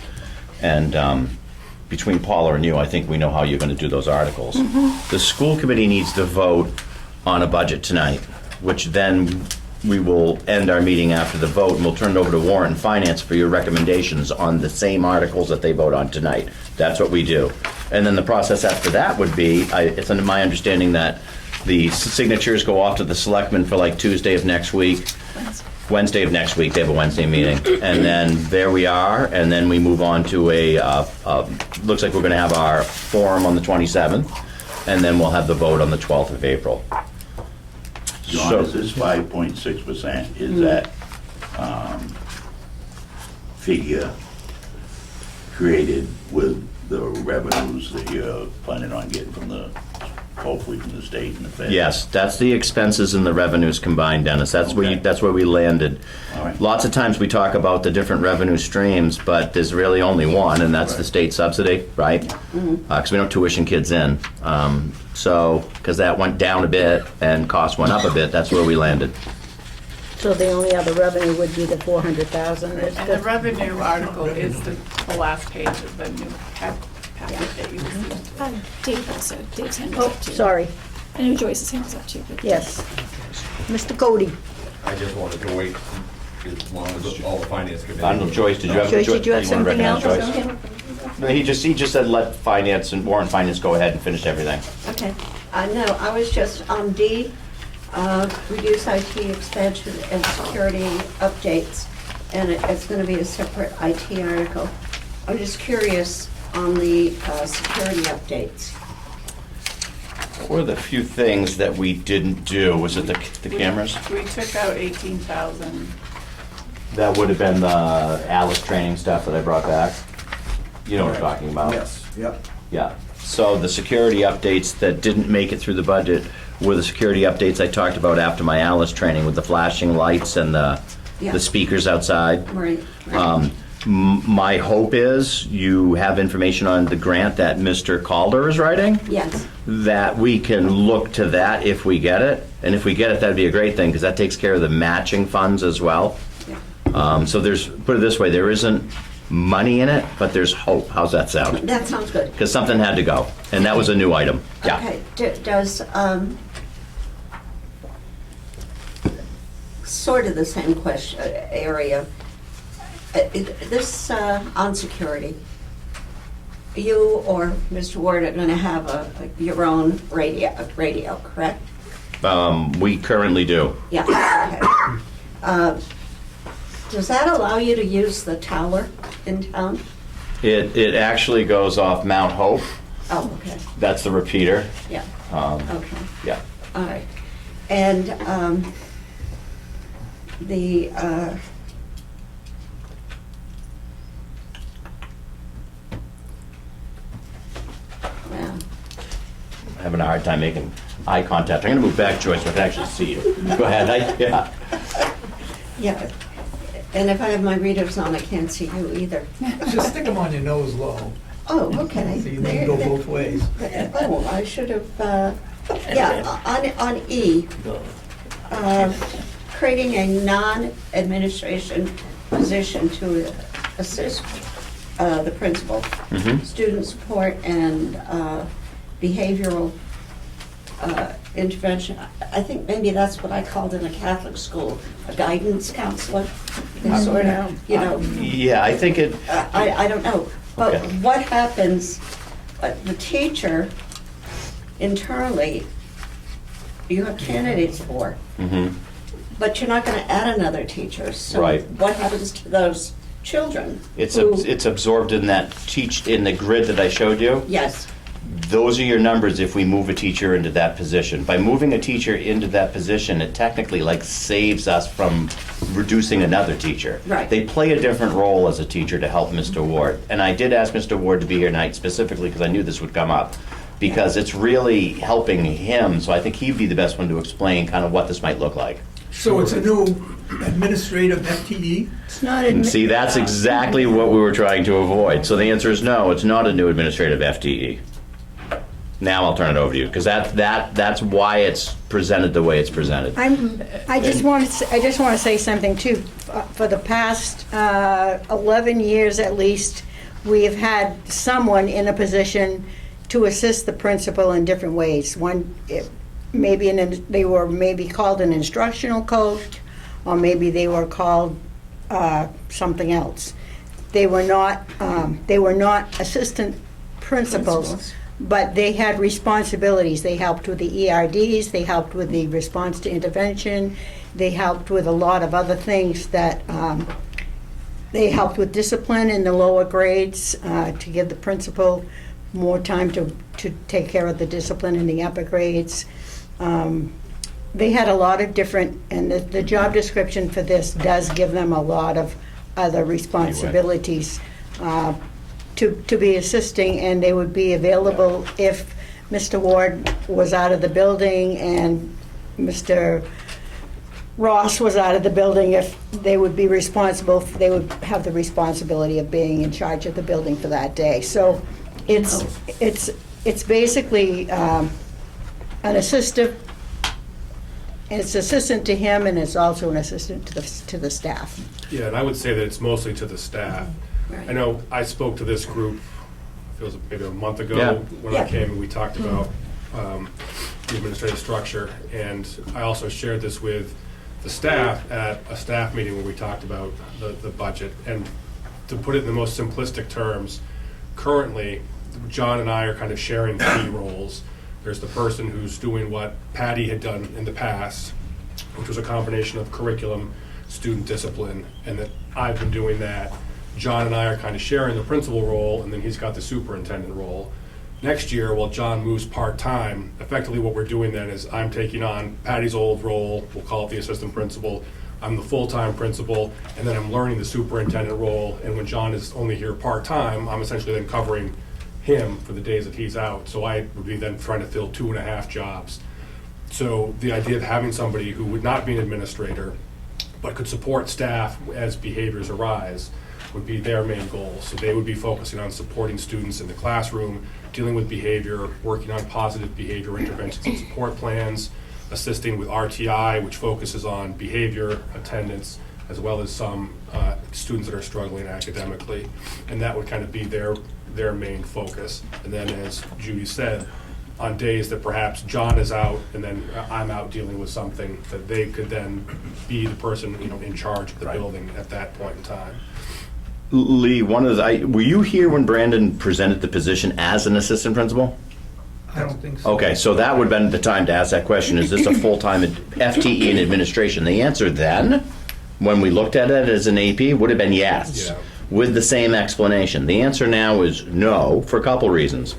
and between Paula and you, I think we know how you're going to do those articles. The school committee needs to vote on a budget tonight, which then we will end our meeting after the vote, and we'll turn it over to Warrant and Finance for your recommendations on the same articles that they vote on tonight. That's what we do. And then the process after that would be, it's under my understanding that the signatures go off to the selectmen for like Tuesday of next week. Wednesday of next week, they have a Wednesday meeting. And then there we are, and then we move on to looks like we're going to have our forum on the 27th, and then we'll have the vote on the 12th of April. John, is this 5.6%, is that figure created with the revenues that you're planning on getting from hopefully from the state and the feds? Yes, that's the expenses and the revenues combined, Dennis. That's where we landed. All right. Lots of times we talk about the different revenue streams, but there's really only one, and that's the state subsidy, right? Because we don't tuition kids in. Because that went down a bit and cost went up a bit, that's where we landed. So the only other revenue would be the 400,000. And the revenue article is the last page of the new packet that you received. Dave also, Dave's hand was Oh, up too. sorry. I know Joyce's hand was up too. But Yes. Mr. Cody. I just wanted to wait as long as all the finance committee. I don't know, Joyce, did you have? Joyce, did you have wanna something recognize else? Joyce? No, he just said let Finance and Warrant Finance go ahead and finish everything. Okay, no, I was just on D, reduce IT expansion and security updates, and it's going to be a separate IT article. I'm just curious on the security updates. What were the few things that we didn't do? Was it the cameras? We took out 18,000. That would have been the Alice training stuff that I brought back. You know what I'm talking about? Yes, yep. Yeah. So the security updates that didn't make it through the budget were the security updates I talked about after my Alice training with the flashing lights and the speakers outside. Right. My hope is you have information on the grant that Mr. Calder is writing. Yes. That we can look to that if we get it. And if we get it, that'd be a great thing because that takes care of the matching funds as well. So put it this way, there isn't money in it, but there's hope. How's that sound? That sounds good. Because something had to go, and that was a new item. Yeah. Okay, does, sort of the same question, area, this, on security, you or Mr. Ward are gonna have your own radio, correct? We currently do. Yeah, okay. Does that allow you to use the tower in town? It actually goes off Mount Hope. Oh, okay, That's the repeater. yeah, okay. Yeah. All right. And the, well, Having a hard time making eye contact. I'm going to move back, Joyce, so I can actually see you. Go ahead. Yeah. yeah, and if I have my readers on, I can't see you either. Just stick them on your nose low. Oh, okay. So you can go both ways. Oh, I should have, yeah, on E, creating a non-administration position to assist the principal, student support and behavioral intervention. I think maybe that's what I called in a Catholic school, a guidance counselor. They sort of, you know. Yeah, I think it. I don't know. But Okay. what happens, the teacher internally, you have candidates for. But you're not going to add another teacher, so Right. what happens to those children? It's who- it's absorbed in that in the grid that I showed you. Yes, Those are your numbers if we move a teacher into that position. By moving a teacher into that position, it technically like saves us from reducing another teacher. Right. They play a different role as a teacher to help Mr. Ward. And I did ask Mr. Ward to be here tonight specifically because I knew this would come up. Because it's really helping him, so I think he'd be the best one to explain kind of what this might look like. So it's a new administrative FTE? It's not And see, that's exactly what we were trying to avoid. So the answer is no, it's not a new administrative FTE. Now I'll turn it over to you, because that's why it's presented the way it's presented. I just want to say something too. For the past 11 years at least, we have had someone in a position to assist the principal in different ways. One, they were maybe called an instructional coach, or maybe they were called something else. They were not assistant principals. But they had responsibilities. They helped with the ERDs, they helped with the response to intervention, they helped with a lot of other things that, they helped with discipline in the lower grades to give the principal more time to take care of the discipline in the upper grades. They had a lot of different, and the job description for this does give them a lot of other responsibilities. To be assisting, and they would be available if Mr. Ward was out of the building and Mr. Ross was out of the building. If they would be responsible, they would have the responsibility of being in charge of the building for that day. So it's basically an assistant. It's assistant to him, and it's also an assistant to the staff. Yeah, and I would say that it's mostly to the staff. I know I spoke to this group, feels maybe a month ago when I came, and we talked about the administrative structure. And I also shared this with the staff at a staff meeting where we talked about the budget. And to put it in the most simplistic terms, currently, John and I are kind of sharing key roles. There's the person who's doing what Patty had done in the past, which was a combination of curriculum, student discipline, and that I've been doing that. John and I are kind of sharing the principal role, and then he's got the superintendent role. Next year, while John moves part-time, effectively what we're doing then is I'm taking on Patty's old role, we'll call it the assistant principal, I'm the full-time principal, and then I'm learning the superintendent role, and when John is only here part-time, I'm essentially then covering him for the days that he's out. So I would be then trying to fill 2.5 jobs. So the idea of having somebody who would not be an administrator, but could support staff as behaviors arise, would be their main goal. So they would be focusing on supporting students in the classroom, dealing with behavior, working on positive behavior interventions and support plans, assisting with RTI, which focuses on behavior, attendance, as well as some students that are struggling academically. And that would kind of be their main focus. And then, as Judy said, on days that perhaps John is out and then I'm out dealing with something, that they could then be the person, in charge of the building at that point in time. Lee, were you here when Brandon presented the position as an assistant principal? I don't think so. Okay, so that would have been the time to ask that question. Is this a full-time FTE in administration? The answer then, when we looked at it as an AP, would have been yes, with the same explanation. The answer now is no, for a couple reasons.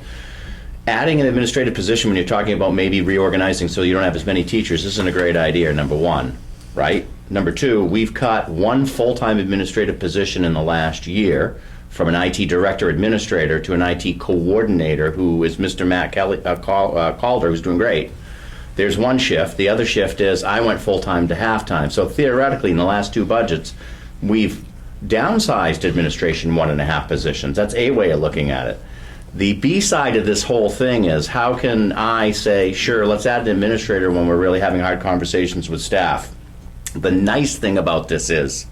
Adding an administrative position when you're talking about maybe reorganizing so you don't have as many teachers isn't a great idea, number one, right? Number two, we've cut one full-time administrative position in the last year from an IT director administrator to an IT coordinator, who is Mr. Matt Calder, who's doing great. There's one shift. The other shift is I went full-time to half-time. So theoretically, in the last 2 budgets, we've downsized administration 1.5 positions. That's a way of looking at it. The B side of this whole thing is, how can I say, sure, let's add an administrator when we're really having hard conversations with staff? The nice thing about this is,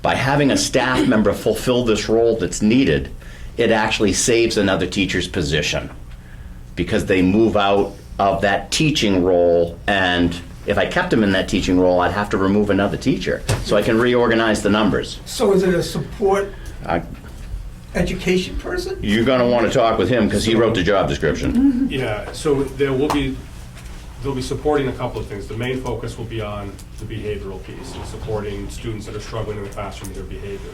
by having a staff member fulfill this role that's needed, it actually saves another teacher's position, because they move out of that teaching role, and if I kept them in that teaching role, I'd have to remove another teacher. So I can reorganize the numbers. So is it a support education person? You're going to want to talk with him, because he wrote the job description. Yeah, so there will be they'll be supporting a couple of things. The main focus will be on the behavioral piece, and supporting students that are struggling in the classroom with their behavior.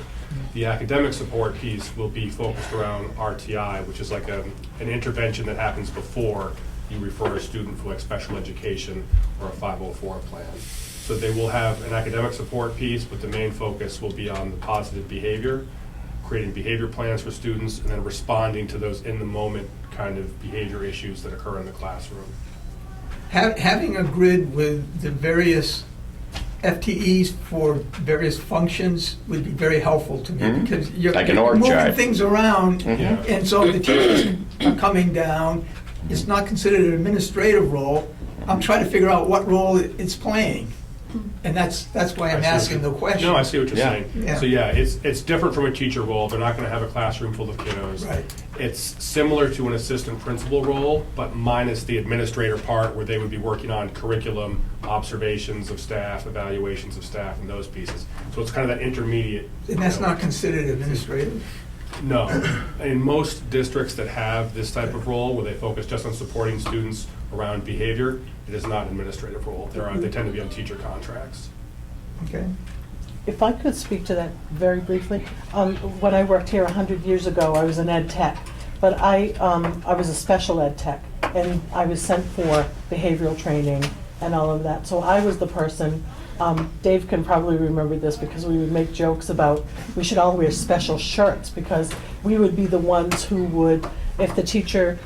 The academic support piece will be focused around RTI, which is like an intervention that happens before you refer a student for like special education or a 504 plan. So they will have an academic support piece, but the main focus will be on the positive behavior, creating behavior plans for students, and then responding to those in-the-moment kind of behavior issues that occur in the classroom. Having a grid with the various FTEs for various functions would be very helpful to me, because you're Like an org moving chart. things around, Yeah. and so if the teachers are coming down, it's not considered an administrative role. I'm trying to figure out what role it's playing, and that's why I'm asking the question. No, I see what you're saying. Yeah. So yeah, it's different from a teacher role. They're not going to have a classroom full of kiddos. Right. It's similar to an assistant principal role, but minus the administrator part where they would be working on curriculum, observations of staff, evaluations of staff, and those pieces. So it's kind of that intermediate. And that's not considered administrative? No. In most districts that have this type of role, where they focus just on supporting students around behavior, it is not an administrative role. They tend to be on teacher contracts. Okay. If I could speak to that very briefly. When I worked here 100 years ago, I was an ed tech, but I was a special ed tech, and I was sent for behavioral training and all of that. So I was the person, Dave can probably remember this, because we would make jokes about we should all wear special shirts, because we would be the ones who would, if the teacher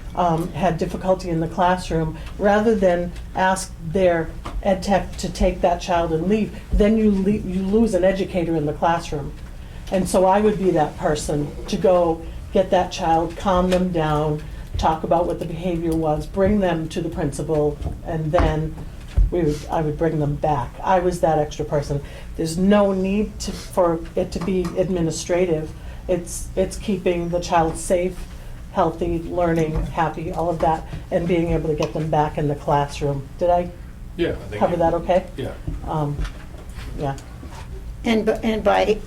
had difficulty in the classroom, rather than ask their ed tech to take that child and leave, then you lose an educator in the classroom. And so I would be that person to go get that child, calm them down, talk about what the behavior was, bring them to the principal, and then I would bring them back. I was that extra person. There's no need for it to be administrative. It's keeping the child safe, healthy, learning, happy, all of that, and being able to get them back in the classroom. Did I Yeah. I think cover that okay? Yeah. Yeah. And by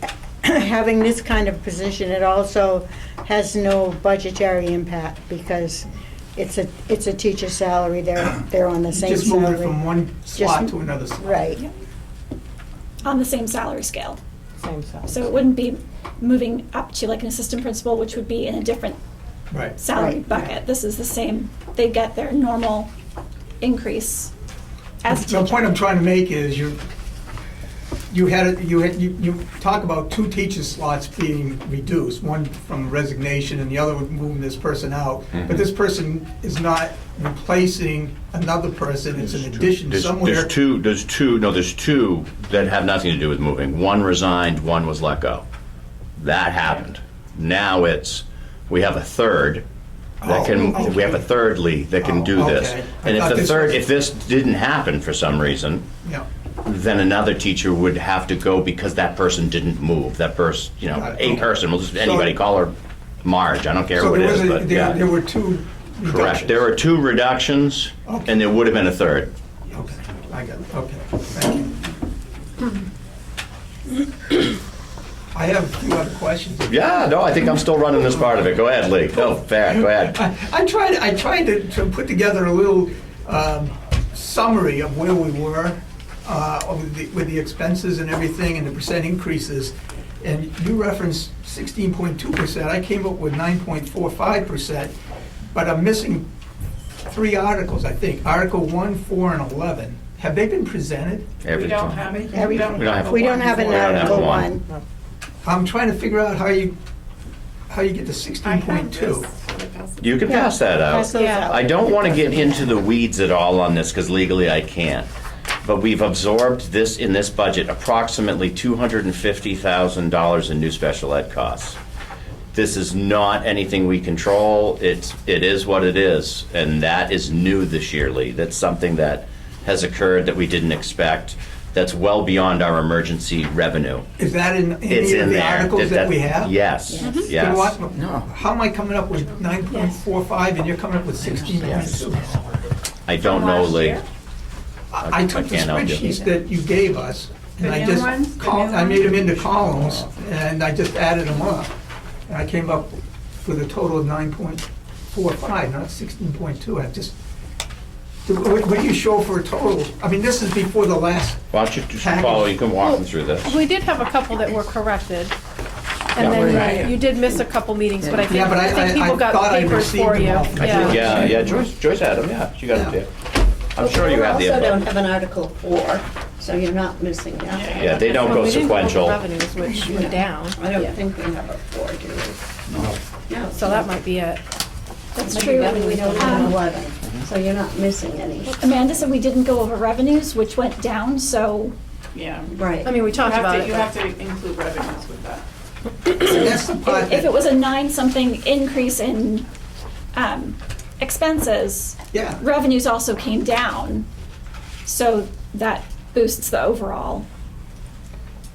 having this kind of position, it also has no budgetary impact, because it's a teacher salary. They're on the same Just salary. moving from one slot to another slot. Right. On the same salary scale. Same salary. So it wouldn't be moving up to like an assistant principal, which would be in a different Right. salary Right. bucket. This is the same, they get their normal increase as a The teacher. point I'm trying to make is you talk about two teacher slots being reduced, one from resignation and the other one moving this person out. But this person is not replacing another person, it's an addition somewhere. There's two that have nothing to do with moving. One resigned, one was let go. That happened. Now we have a third that we have a third lead that can do this. Okay. And I thought if this didn't happen for some reason, Yeah. then another teacher would have to go because that person didn't move. That person, a person, we'll just anybody call her Marge, I don't care who it is, but yeah. There were two reductions. Correct. There were two reductions, Okay. and there would have been a third. Okay, I got it, okay, thank you. I have a few other questions. Yeah, no, I think I'm still running this part of it. Go ahead, Lee. No, fair, go ahead. I tried to put together a little summary of where we were with the expenses and everything and the percent increases. And you referenced 16.2%. I came up with 9.45%, but I'm missing 3 articles, I think. Article 1, 4, and 11. Have they been presented? We don't have it. We don't have an have Article one. 1. I'm trying to figure out how you get to 16.2. You can pass that Pass out. those out. I don't want to get into the weeds at all on this because legally I can't. But we've absorbed this in this budget, approximately $250,000 in new special ed costs. This is not anything we control. It is what it is, and that is new this year, Lee. That's something that has occurred that we didn't expect. That's well beyond our emergency revenue. Is that in It's any of in the there. articles that we have? Yes, Then yes. what- How am I coming up with 9.45 and you're coming up with 16.2? I don't know, Lee. I took the can't help you. spreadsheets that you gave us, and The I new just, ones? The new I made them ones? into columns, and I just added them up. And I came up with a total of 9.45, not 16.2. What do you show for a total? I mean, this is before the last, Why don't you just follow, you can walk them through this. We did have a couple that were corrected. Yeah. And then Right. you did miss a couple meetings, but I think, Yeah, but I think people I got thought I papers received for you. them all from Yeah, Joyce had them, yeah, she got it there. I'm sure you have the We also don't info. have an Article 4, so you're not missing that. Yeah, they don't Well, go we didn't go over sequential. revenues, which went down. I don't Yeah. think we have a 4, do we? No. So that might be it. That's true. true, we don't have an 11, so you're not missing any. Amanda said we didn't go over revenues, which went down, so Yeah. Right. I mean, we You talked have about to, it. you but- have to include revenues with that. that's the part if that, it was a 9-something increase in expenses, yeah. revenues also came down, so that boosts the overall,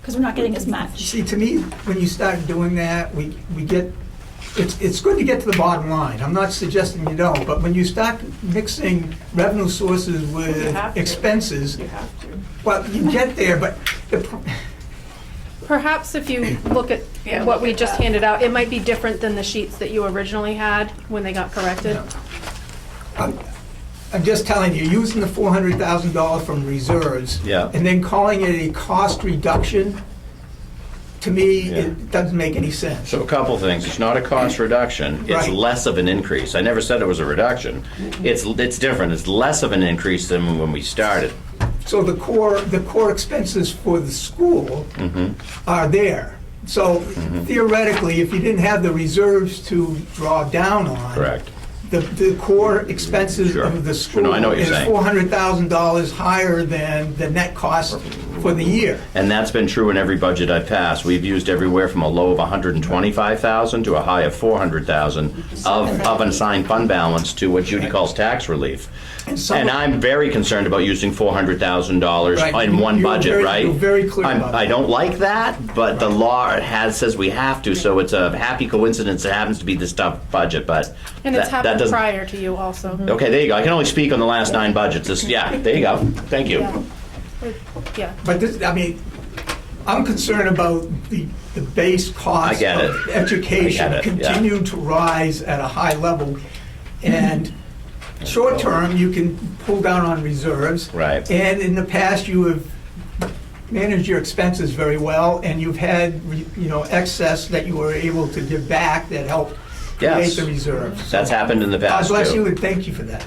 because we're not getting as much. See, to me, when you start doing that, we get, it's good to get to the bottom line. I'm not suggesting you don't, but when you start mixing revenue sources You with have to. expenses, You have to. well, you get there, but Perhaps if you look at Yeah, what look we at just that. handed out, it might be different than the sheets that you originally had when they got corrected. I'm just telling you, using the $400,000 from reserves. Yeah. And then calling it a cost reduction, to me, Yeah. it doesn't make any sense. So a couple things, it's not a cost reduction, it's Right. less of an increase. I never said it was a reduction. It's different, it's less of an increase than when we started. So the core expenses for the school are there. So theoretically, if you didn't have the reserves to draw down on. Correct. The core expenses Sure. of the Sure, no, I school know what you're is saying. $400,000 higher than the net cost for the year. And that's been true in every budget I've passed. We've used everywhere from a low of 125,000 to a high of 400,000 of unassigned fund balance to what Judy calls tax relief. some- And I'm very concerned about using $400,000 Right. in one You're budget, very- right? you're very clear about I that. don't like that, but the law says we have to, so it's a happy coincidence it happens to be this tough budget, but And it's that happened doesn't. prior to you also. Okay, there you go. I can only speak on the last 9 budgets. Yeah, there you go. Thank you. Yeah. But this, I mean, I'm concerned about the base cost I get of it. education I get it, yeah. continue to rise at a high level. And short term, you can pull down on reserves. Right. And in the past, you have managed your expenses very well, and you've had, excess that you were able to give back that helped create Yes. the reserves. That's happened in the God past, bless too. you and thank you for that.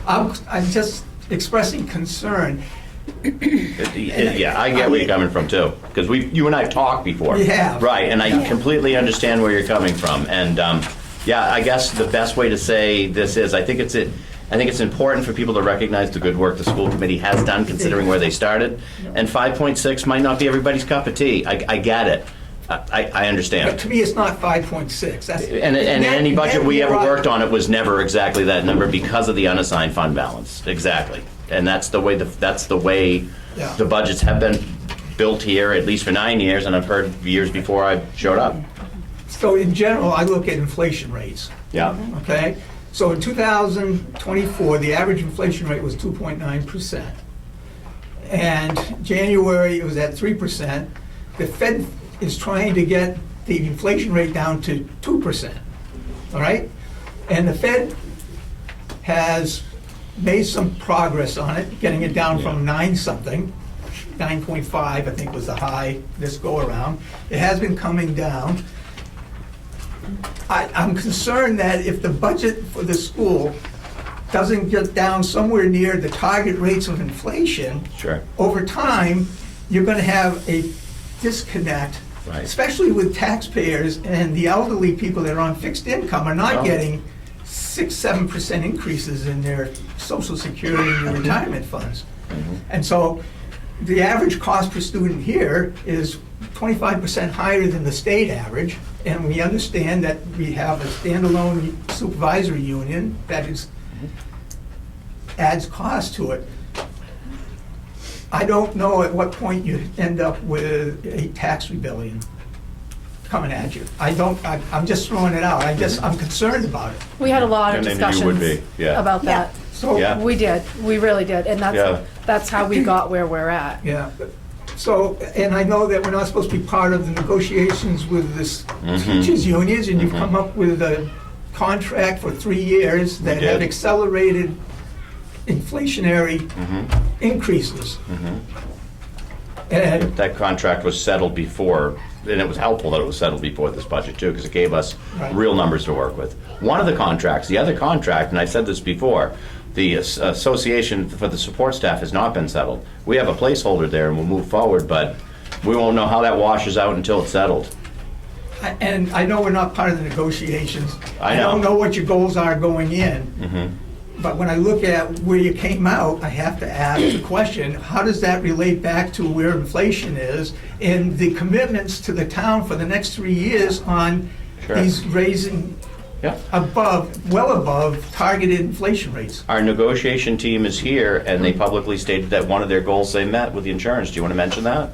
I'm just expressing concern. Yeah, I get where you're coming from too, because you and I have talked before. We have. Right, and I completely understand where you're coming from. And yeah, I guess the best way to say this is, I think it's important for people to recognize the good work the school committee has done, considering where they started. And 5.6 might not be everybody's cup of tea. I get it. I But understand. to me, it's not 5.6. That's- And any budget we ever Net- worked on, it was never exactly that number because of the unassigned fund balance. Exactly. And that's the way Yeah. the budgets have been built here, at least for 9 years, and I've heard years before I showed up. So in general, I look at inflation rates, Yeah. okay? So in 2024, the average inflation rate was 2.9%. And January, it was at 3%. The Fed is trying to get the inflation rate down to 2%, all right? And the Fed has made some progress on it, getting it down from 9-something, 9.5, I think was the high this go-around. It has been coming down. I'm concerned that if the budget for the school doesn't get down somewhere near the target rates of inflation, Sure. over time, you're going to have a disconnect, Right. especially with taxpayers and the elderly people that are on fixed income are not Oh. getting 6-7% increases in their social security and their retirement funds. And so the average cost per student here is 25% higher than the state average, and we understand that we have a standalone supervisory union that adds cost to it. I don't know at what point you end up with a tax rebellion coming at you. I'm just throwing it out. I'm concerned about it. We had a lot of And then you would discussions be, yeah. about that. So, Yeah. We did, we really did, and Yeah. that's how we got where we're at. yeah. So, and I know that we're not supposed to be part of the negotiations with this teachers' unions, and you've come up with a contract for 3 years that did. have accelerated inflationary increases. And That contract was settled before, and it was helpful that it was settled before this budget too, because it gave us Right. real numbers to work with. One of the contracts, the other contract, and I said this before, the Association for the Support Staff has not been settled. We have a placeholder there and we'll move forward, but we won't know how that washes out until it's settled. and I know we're not part of the negotiations. I know. don't know what your goals are going in. But when I look at where you came out, I have to ask the question, how does that relate back to where inflation is and the commitments to the town for the next 3 years on Sure. these raising well above targeted inflation rates? Our negotiation team is here, and they publicly stated that one of their goals they met with the insurance. Do you want to mention that?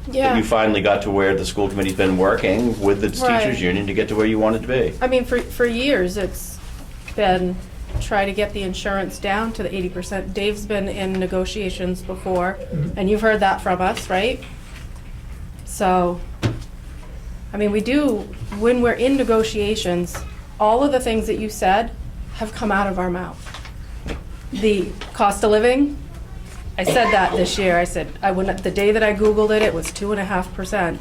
That Yeah. you finally got to where the school committee's been working with the Right. teachers union to get to where you wanted to be. I mean, for years, it's been try to get the insurance down to the 80%. Dave's been in negotiations before, and you've heard that from us, right? So, I mean, we do, when we're in negotiations, all of the things that you said have come out of our mouth. The cost of living, I said that this year. I said, the day that I Googled it, it was 2.5%.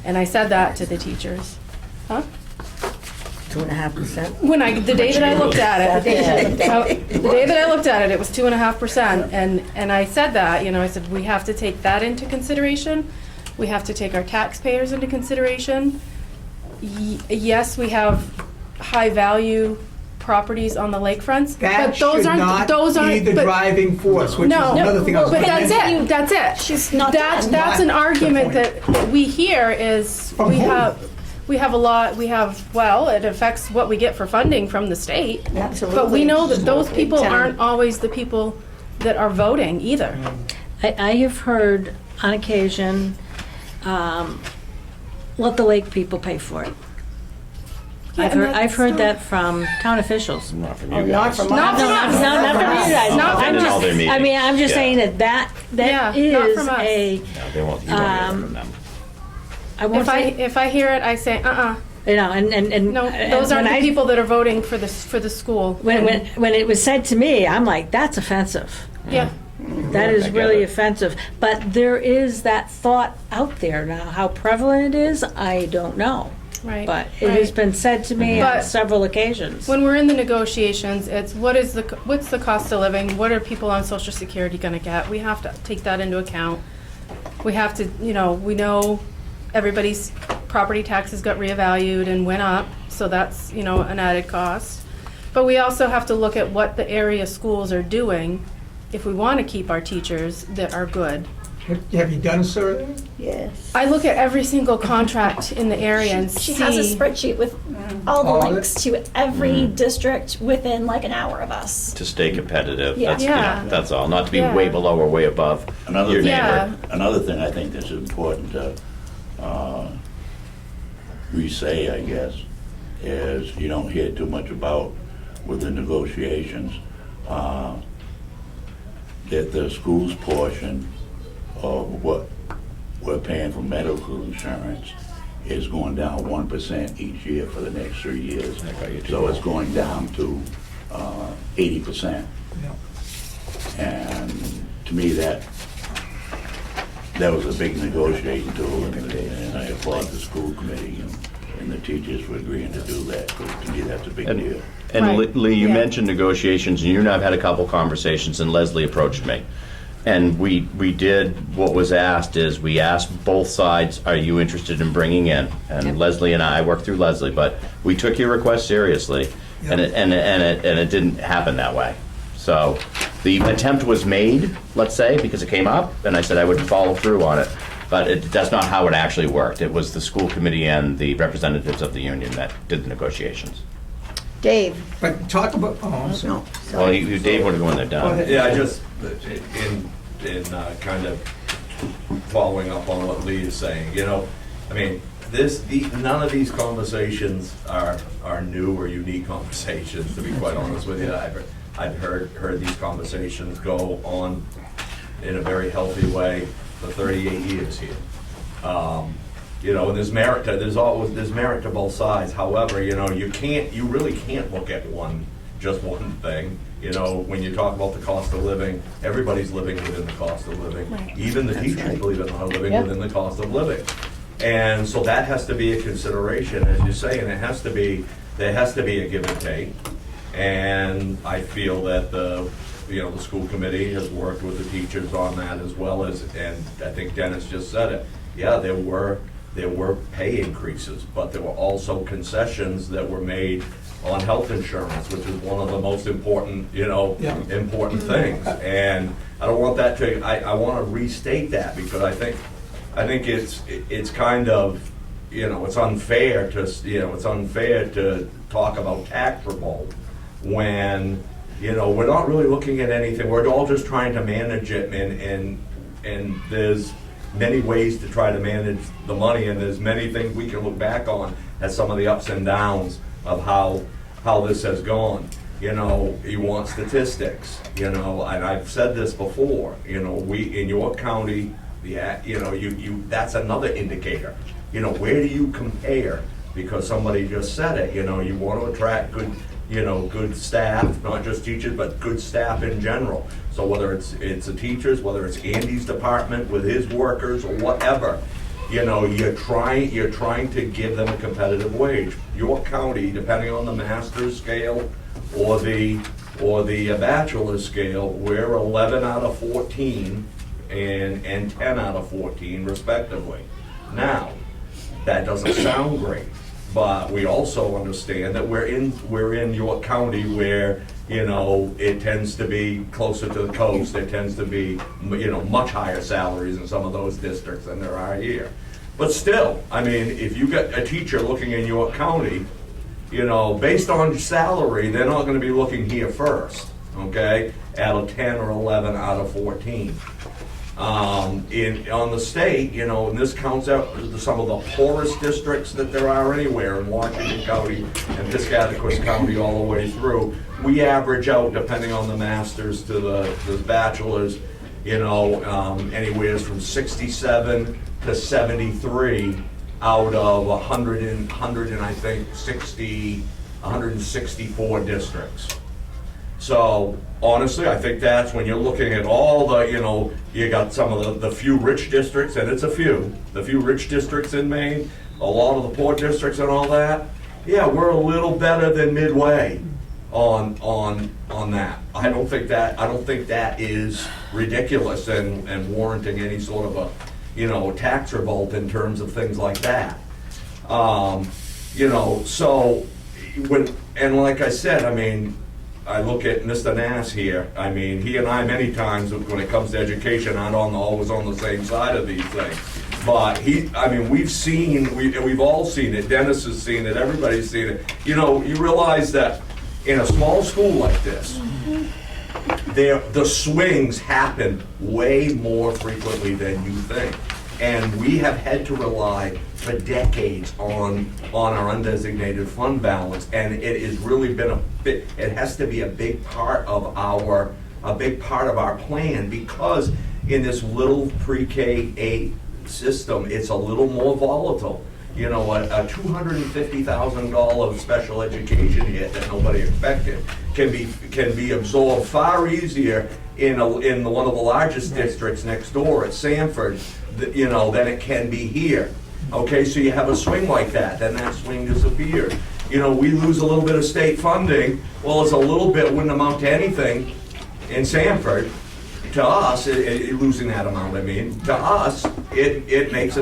And I said that to the teachers. Huh? 2.5%? The day that I looked at it, the day that I looked at it, it was 2.5%, and I said that, I said, we have to take that into consideration. We have to take our taxpayers into consideration. Yes, we have high-value properties on the lakefronts, That but those should aren't, not those aren't. be the but- driving force, which is No, another thing I was but going to that's mention. it, that's it. She's not That's done. an Not argument the point. that we hear is, From we whom? have a lot, well, it affects what we get for funding from the state. Absolutely. But we know that those Big people time. aren't always the people that are voting either. I have heard on occasion, let the lake people pay for it. Yeah, and that's I've heard not- that from town officials. Not from Oh, you not guys. from No, us. not from you guys. Not I'm from just, all their I mean, meetings. I'm just Yeah. saying that Yeah, not is from us. a, No, they won't, you won't hear from them. I won't say, If I hear it, I say, and. no, those aren't the people that are voting for the school. When it was said to me, I'm like, that's offensive. Yeah, That I is get really it. offensive. But there is that thought out there now. How prevalent it is, I don't know. right. But it has right. been said to me on But several occasions. When we're in the negotiations, it's what's the cost of living? What are people on Social Security going to get? We have to take that into account. We have to, we know everybody's property taxes got reevaluated and went up, so that's, an added cost. But we also have to look at what the area schools are doing if we want to keep our teachers that are good. Have you done a survey? Yes. I look at every single contract in the area and She see. has a spreadsheet with all the All of it? links to every district within like an hour of us. To stay competitive, Yeah. that's, Yeah. that's all, not to be Yeah. way below or way above Another your thing, neighbor. another thing I think that's important to re-say, I guess, is you don't hear too much about with the negotiations, that the school's portion of what we're paying for medical insurance is going down 1% each year for the next 3 years. So it's going down to 80%. And to me, that was a big negotiating tool, and I applaud the school committee and the teachers for agreeing to do that, because to me, that's a big deal. And Right. Lee, you Yeah. mentioned negotiations, and you and I have had a couple conversations, and Leslie approached me. And we did, what was asked is, we asked both sides, are you interested in bringing in? And Leslie and I worked through Leslie, but we took your request seriously, and it didn't happen that way. So the attempt was made, let's say, because it came up, and I said I would follow through on it. But that's not how it actually worked. It was the school committee and the representatives of the union that did the negotiations. Dave. But talk about, I'm sorry. Well, Dave would have gone there, Go Don. ahead. Yeah, I just, in kind of following up on what Lee is saying, I mean, none of these conversations are new or unique conversations, to be quite honest with you. I've heard these conversations go on in a very healthy way for 38 years here. And there's merit to both sides. However, you really can't look at one just one thing. You know, when you talk about the cost of living, everybody's living within the cost of living. Right. Even the teachers, believe it or not, are living Yep. within the cost of living. And so that has to be a consideration, as you say, and there has to be a give and take. And I feel that the school committee has worked with the teachers on that as well as, and I think Dennis just said it, yeah, there were pay increases, but there were also concessions that were made on health insurance, which is one of the most important, important things. And I don't want that to, I want to restate that because I think it's kind of, it's unfair to talk about tax revolt when, we're not really looking at anything. We're all just trying to manage it, and there's many ways to try to manage the money, and there's many things we can look back on as some of the ups and downs of how this has gone. You want statistics, and I've said this before, we, in York County, that's another indicator. Where do you compare? Because somebody just said it, you want to attract good staff, not just teachers, but good staff in general. So whether it's the teachers, whether it's Andy's department with his workers or whatever, you're trying to give them a competitive wage. York County, depending on the master's scale or the bachelor's scale, we're 11 out of 14 and 10 out of 14 respectively. Now, that doesn't sound great, but we also understand that we're in York County where, it tends to be closer to the coast. There tends to be, much higher salaries in some of those districts than there are here. But still, I mean, if you get a teacher looking in York County, based on salary, they're not going to be looking here first, okay, out of 10 or 11 out of 14. On the state, and this counts out some of the poorest districts that there are anywhere in Washington County and Piscataquis County all the way through. We average out, depending on the masters to the bachelors, anywhere from 67 to 73 out of 164 districts. So honestly, I think that's when you're looking at all the, you got some of the few rich districts, and it's the few rich districts in Maine, a lot of the poor districts and all that. Yeah, we're a little better than midway on that. I don't think that is ridiculous and warranting any sort of a, tax revolt in terms of things like that. So and like I said, I mean, I look at Mr. Nass here. I mean, he and I many times, when it comes to education, aren't always on the same side of these things. But we've all seen it. Dennis has seen it. Everybody's seen it. You realize that in a small school like this, the swings happen way more frequently than you think. And we have had to rely for decades on our undesignated fund balance, and it has really been it has to be a big part of our plan, because in this little pre-K-8 system, it's a little more volatile. A $250,000 special education hit that nobody expected can be absorbed far easier in one of the largest districts next door at Sanford, than it can be here. Okay, so you have a swing like that, then that swing disappears. We lose a little bit of state funding. Well, it's a little bit, wouldn't amount to anything in Sanford. To us, losing that amount, to us, it makes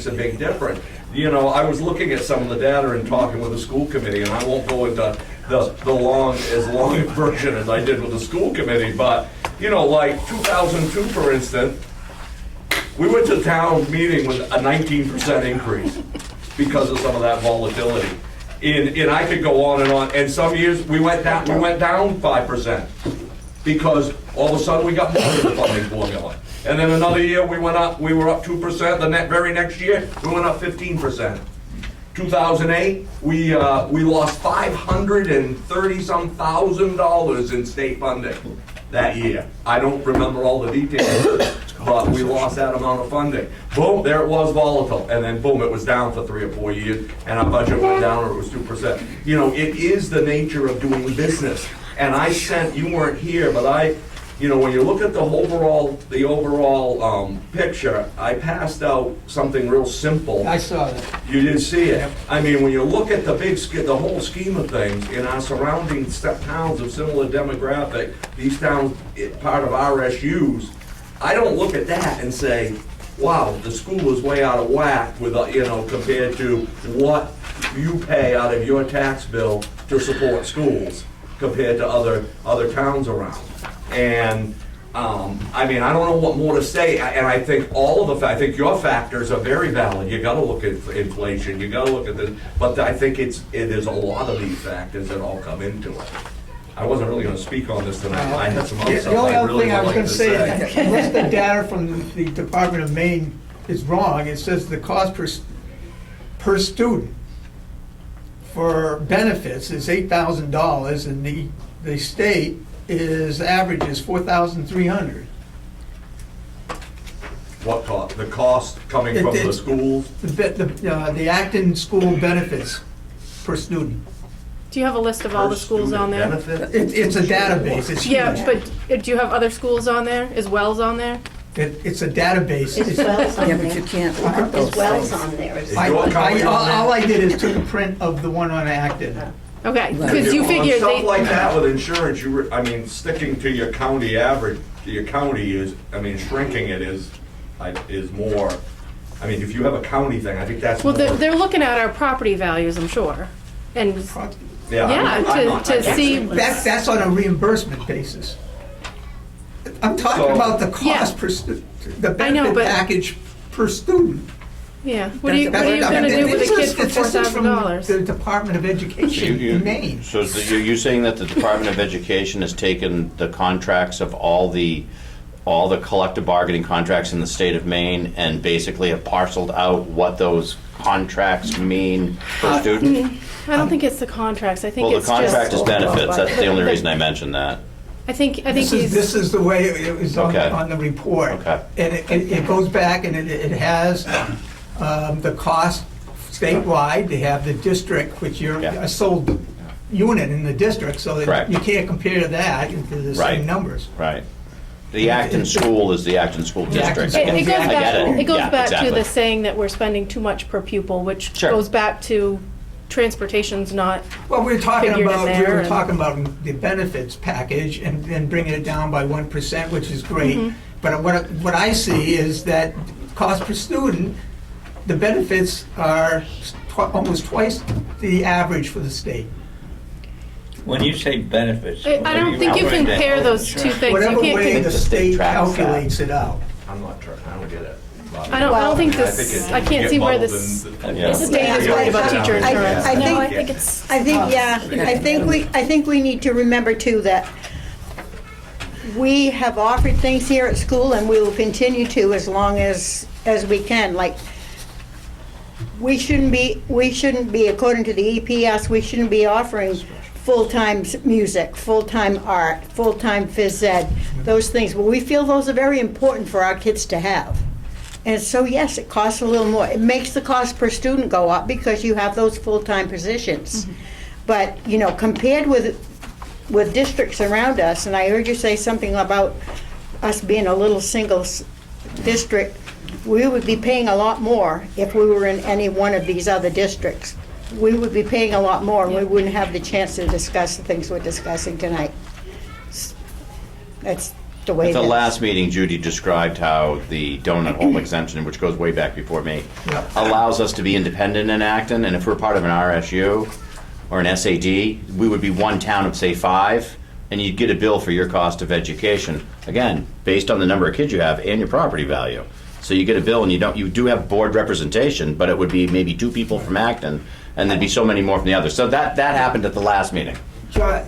a big difference. I was looking at some of the data and talking with the school committee, and I won't go into the long version as I did with the school committee, but, like 2002, for instance, we went to town meeting with a 19% increase because of some of that volatility. And I could go on, and some years we went down 5% because all of a sudden we got more of the funding formula. And then another year we were up 2%. The very next year we went up 15%. 2008 we lost $530-some thousand in state funding that year. I don't remember all the details, but we lost that amount of funding. Boom, there it was, volatile, and then boom, it was down for 3 or 4 years, and our budget went down, or it was 2%. It is the nature of doing business. And I sent, you weren't here, but when you look at the overall picture, I passed out something real simple. I saw that. You did see it. I mean, when you look at the whole scheme of things, in our surrounding towns of similar demographic, these towns, part of RSUs, I don't look at that and say, wow, the school is way out of whack with, compared to what you pay out of your tax bill to support schools compared to other towns around. And, I don't know what more to say, and I think I think your factors are very valid. You gotta look at inflation, you gotta look at this, but I think it is a lot of these factors that all come into it. I wasn't really gonna speak on this tonight, I had some other stuff The only I other really thing I would was like gonna to say, say. unless the data from the Department of Maine is wrong, it says the cost per student for benefits is $8,000, and the state average is $4,300. What cost? The cost coming from the schools? The Acton school benefits per student. Do you have a list of all the schools on there? It's a database, it's huge. Yeah, but do you have other schools on there? Is Wells on there? It's a database. It's Wells on Yeah, there. but you can't look at those It's Wells things. on there. It's- All I did is took a print of the one on Acton. Okay, because you On figure stuff they, like that with insurance, sticking to your county average, your county is, shrinking it is more, if you have a county thing, I think that's more. well, they're looking at our property values, I'm sure. And, Yeah, yeah, to see. That's on a reimbursement basis. I'm talking about the cost per the benefit but- package per student. Yeah, what are you gonna do with a kid for $4,000? The Department of Education in Maine. So you're saying that the Department of Education has taken the contracts of all the collective bargaining contracts in the state of Maine and basically have parceled out what those contracts mean per student? I don't think it's the contracts, I think Well, it's the just. contract is benefits, that's the only reason I mentioned that. I think This he's. is the way it was Okay. on the report. Okay. And it goes back and it has the cost statewide. They have the district, which you're Yeah. a sole unit in the district, so that Correct. you can't compare that to the Right. same numbers. Right. The Acton School is the Acton School District. It goes I get back, it. it goes Yeah, back to exactly. the saying that we're spending too much per pupil, which Sure. goes back to transportation's not Well, we were talking figured in about, we there were and- talking about the benefits package and then bringing it down by 1%, which is great. Mm-hmm. But what I see is that cost per student, the benefits are almost twice the average for the state. When you say benefits. I don't think you can pair those two things. You Whatever can't way com- the state calculates it out. I'm not trying, I don't get it. I don't think this, I can't see where this Yeah. state is worried about teacher insurance. I No, think, I think it's. I think we need to remember too that we have offered things here at school and we will continue to as long as we can. Like, we shouldn't be, according to the EPS, we shouldn't be offering full-time music, full-time art, full-time phys ed, those things. But we feel those are very important for our kids to have. And so, yes, it costs a little more. It makes the cost per student go up because you have those full-time positions. But, compared with districts around us, and I heard you say something about us being a little single district, we would be paying a lot more if we were in any one of these other districts. We would be paying a lot more, and we wouldn't have the chance to discuss the things we're discussing tonight. That's the way At it the is. last meeting, Judy described how the donut hole exemption, which goes way back before me, allows us to be independent in Acton, and if we're part of an RSU or an SAD, we would be one town of, say, 5, and you'd get a bill for your cost of education, again, based on the number of kids you have and your property value. So you get a bill, and you do have board representation, but it would be maybe 2 people from Acton, and there'd be so many more from the others. So that happened at the last meeting. John,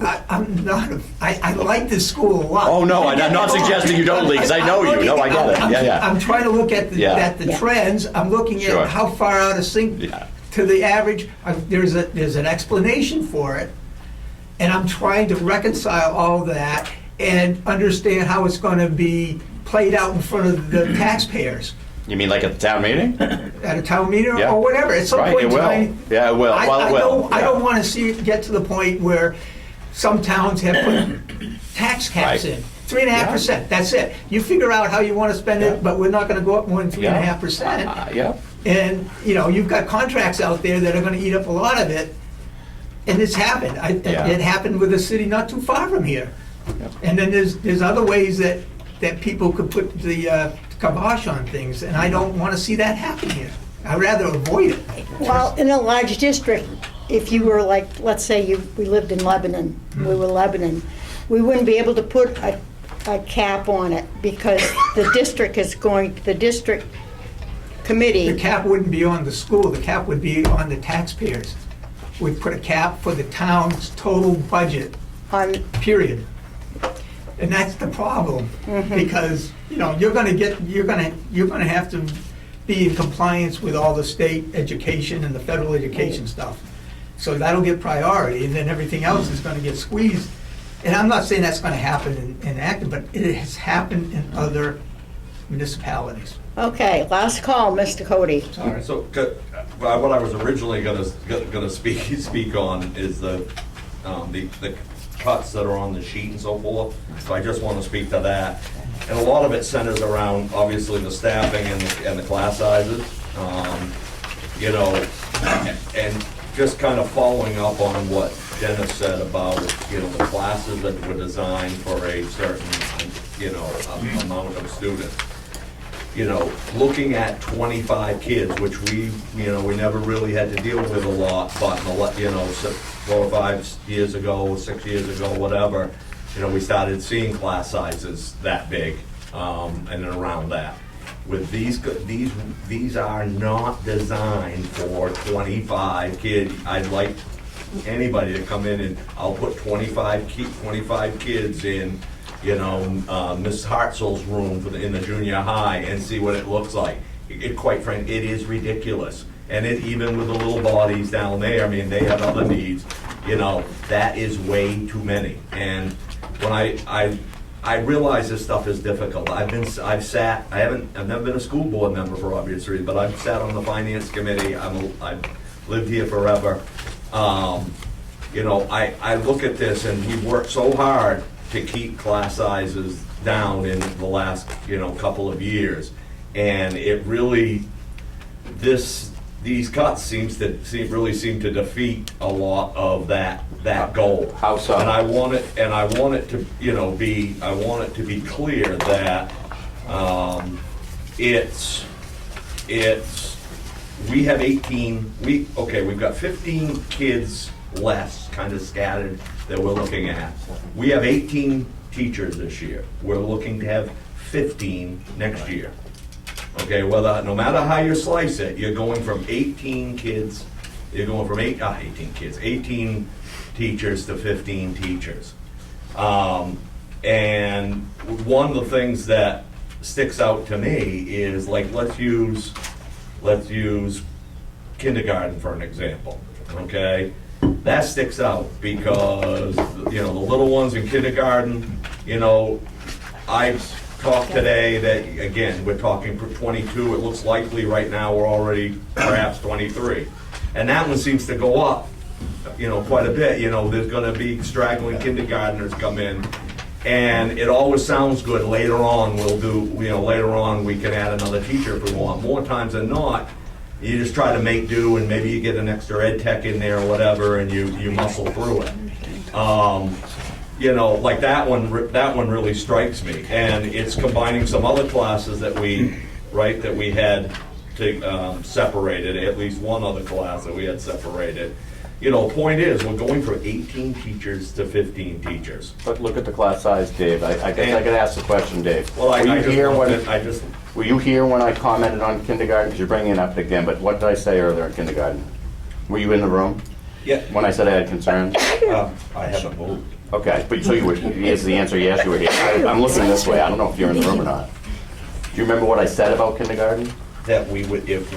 I like this school a lot. Oh, no, I'm not suggesting you don't, Lee, because I know you. No, I get it. Yeah. I'm trying to look at the trends. I'm looking Sure. at how far out of sync to the average. There's an explanation for it, and I'm trying to reconcile all that and understand how it's going to be played out in front of the taxpayers You mean like at the town meeting? at a town meeting Yeah. or whatever. At some Right, point it in will. time, Yeah, it will. Well, it will. I don't want to see it get to the point where some towns have put tax caps in, 3.5%, that's it. You figure out how you want to spend it, but we're not going to go up more than 3.5%. Yeah. And, you know, you've got contracts out there that are going to eat up a lot of it. And it's happened. It happened with a city not too far from here. And then there's other ways that people could put the kibosh on things, and I don't want to see that happen here. I'd rather avoid it. Well, in a large district, if you were like, let's say we lived in Lebanon, we were Lebanon, we wouldn't be able to put a cap on it because the district committee. The cap wouldn't be on the school, the cap would be on the taxpayers. We'd put a cap for the town's total budget, period. And that's the problem, because, you know, you're gonna have to be in compliance with all the state education and the federal education stuff. So that'll get priority, and then everything else is gonna get squeezed. And I'm not saying that's gonna happen in Acton, but it has happened in other municipalities. Okay, last call, Mr. Cody. All right, so what I was originally gonna speak on is the cuts that are on the sheet and so forth. So I just want to speak to that. And a lot of it centers around, obviously, the staffing and the class sizes. You know, and just kind of following up on what Dennis said about, you know, the classes that were designed for a certain, you know, amount of students. You know, looking at 25 kids, which we never really had to deal with a lot, but, you know, 4 or 5 years ago, 6 years ago, whatever, you know, we started seeing class sizes that big, and around that. With these are not designed for 25 kids. I'd like anybody to come in and I'll put 25 kids in, you know, Miss Hartzell's room in the junior high and see what it looks like. Quite frankly, it is ridiculous. And even with the little bodies down there, I mean, they have other needs. You know, that is way too many. And when I realize this stuff is difficult. I've never been a school board member for obvious reasons, but I've sat on the finance committee. I've lived here forever. You know, I look at this, and we've worked so hard to keep class sizes down in the last, you know, couple of years, and it really, these cuts really seem to defeat a lot of that goal. How so? And I want it to, you know, be clear that we have 18. We've got 15 kids less, kind of scattered, that we're looking at. We have 18 teachers this year. We're looking to have 15 next year. Okay, no matter how you slice it, you're going from 18 kids, you're going from 18 teachers to 15 teachers. And one of the things that sticks out to me is, like, let's use kindergarten for an example, okay? That sticks out because, you know, the little ones in kindergarten, you know, I've talked today that, again, we're talking for 22. It looks likely right now we're already perhaps 23. And that one seems to go up, you know, quite a bit. You know, there's going to be straggling kindergartners come in. And it always sounds good. Later on later on we can add another teacher if we want. More times than not, you just try to make do, and maybe you get an extra ed tech in there or whatever, and you muscle through it. You know, like that one really strikes me, and it's combining some other classes that we had to separated, at least one other class that we had separated. You know, point is, we're going from 18 teachers to 15 teachers. But look at the class size, Dave. I guess I could ask the question, Dave. Well, were you here when I commented on kindergarten? Because you're bringing it up again, but what did I say earlier in kindergarten? Were you in the room? Yeah. When I said I had concerns? I haven't moved. Okay, but so you were, is the answer yes, you were here? I'm looking this way, I don't know if you're in the room or not. Do you remember what I said about kindergarten? That we would, if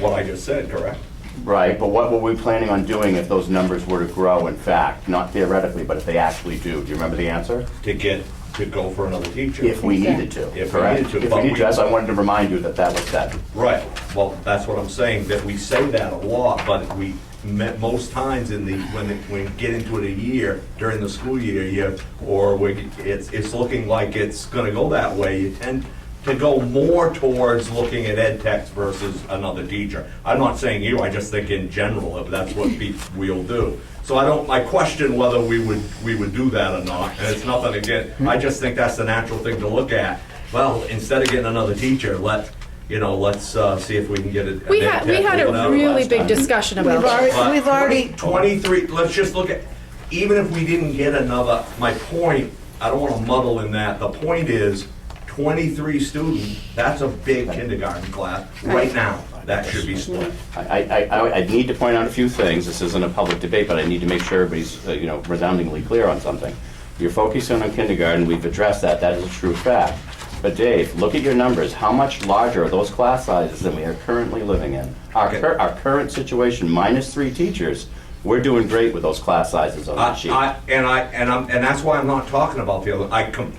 what I just said, correct? Right, but what were we planning on doing if those numbers were to grow in fact? Not theoretically, but if they actually do. Do you remember the answer? To get to go for another teacher. If we needed to, If we correct? needed to, If but we needed we- to, as I wanted to remind you that that was said. Right, well, that's what I'm saying, that we say that a lot, but we, most times in the, when we get into it a year, during the school year, it's looking like it's gonna go that way, you tend to go more towards looking at ed techs versus another teacher. I'm not saying you, I just think in general, if that's what we'll do. So I question whether we would do that or not, and it's nothing again, I just think that's the natural thing to look at. Well, instead of getting another teacher, let's see if we can get it. We had a really big discussion about that. We've already, 23, let's just look at, even if we didn't get another, my point, I don't want to muddle in that, the point is, 23 students, that's a big kindergarten class, right now, that should be split. I need to point out a few things. This isn't a public debate, but I need to make sure everybody's, resoundingly clear on something. You're focusing on kindergarten, we've addressed that, that is a true fact. But Dave, look at your numbers. How much larger are those class sizes than we are currently living in? Our current situation, -3 teachers, we're doing great with those class sizes on that sheet. And that's why I'm not talking about the other,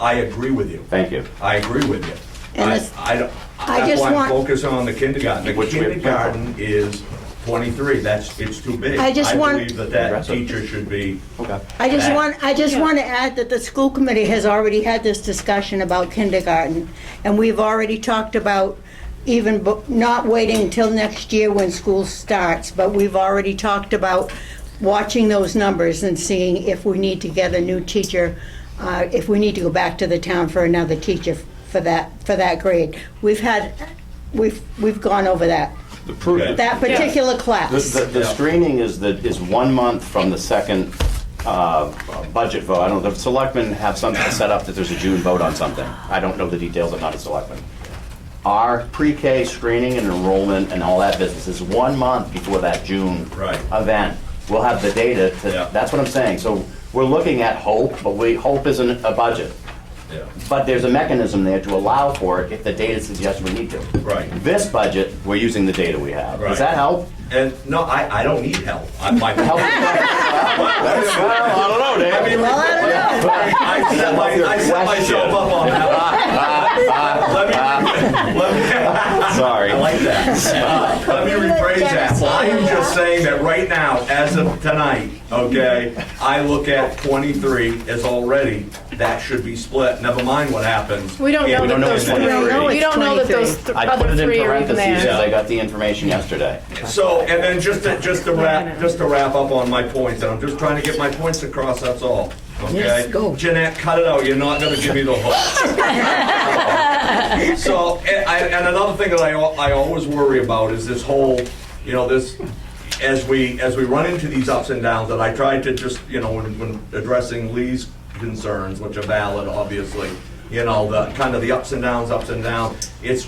I agree with you. Thank you. I agree with you. And it's- That's just why I'm want- focusing on the kindergarten. The Which we- kindergarten is 23, it's too big. I just want- believe that teacher should be. Okay. I just back. want to add that the school committee has already had this discussion about kindergarten, and we've already talked about even not waiting until next year when school starts, but we've already talked about watching those numbers and seeing if we need to get a new teacher, if we need to go back to the town for another teacher for that grade. We've gone over that. That particular class. The screening is 1 month from the second budget vote. I don't know, the selectmen have something set up that there's a June vote on something. I don't know the details, I'm not a selectman. Our pre-K screening and enrollment and all that business is 1 month before that June event. We'll have the data, that's what I'm saying. So we're looking at hope, but hope isn't a budget. Yeah. But there's a mechanism there to allow for it if the data suggests we need to. Right. This budget, we're using the data we have. Right. Does that help? And no, I don't need help. My Help. I don't know, Dave. I set myself up on that. Sorry. I like that. Let me rephrase that. I am just saying that right now, as of tonight, okay, I look at 23 as already, that should be split. Never mind what happens. We don't know that those We don't know we don't know that those I put other it in three are even parentheses there. as I got the information yesterday. So, and then just to wrap up on my points, and I'm just trying to get my points across, that's all. Okay? Yes, go. Jeanette, cut it out, you're not gonna give me the hook. So, and another thing that I always worry about is this whole, this, as we run into these ups and downs, that I tried to just, when addressing Lee's concerns, which are valid, obviously, the kind of the ups and downs, it's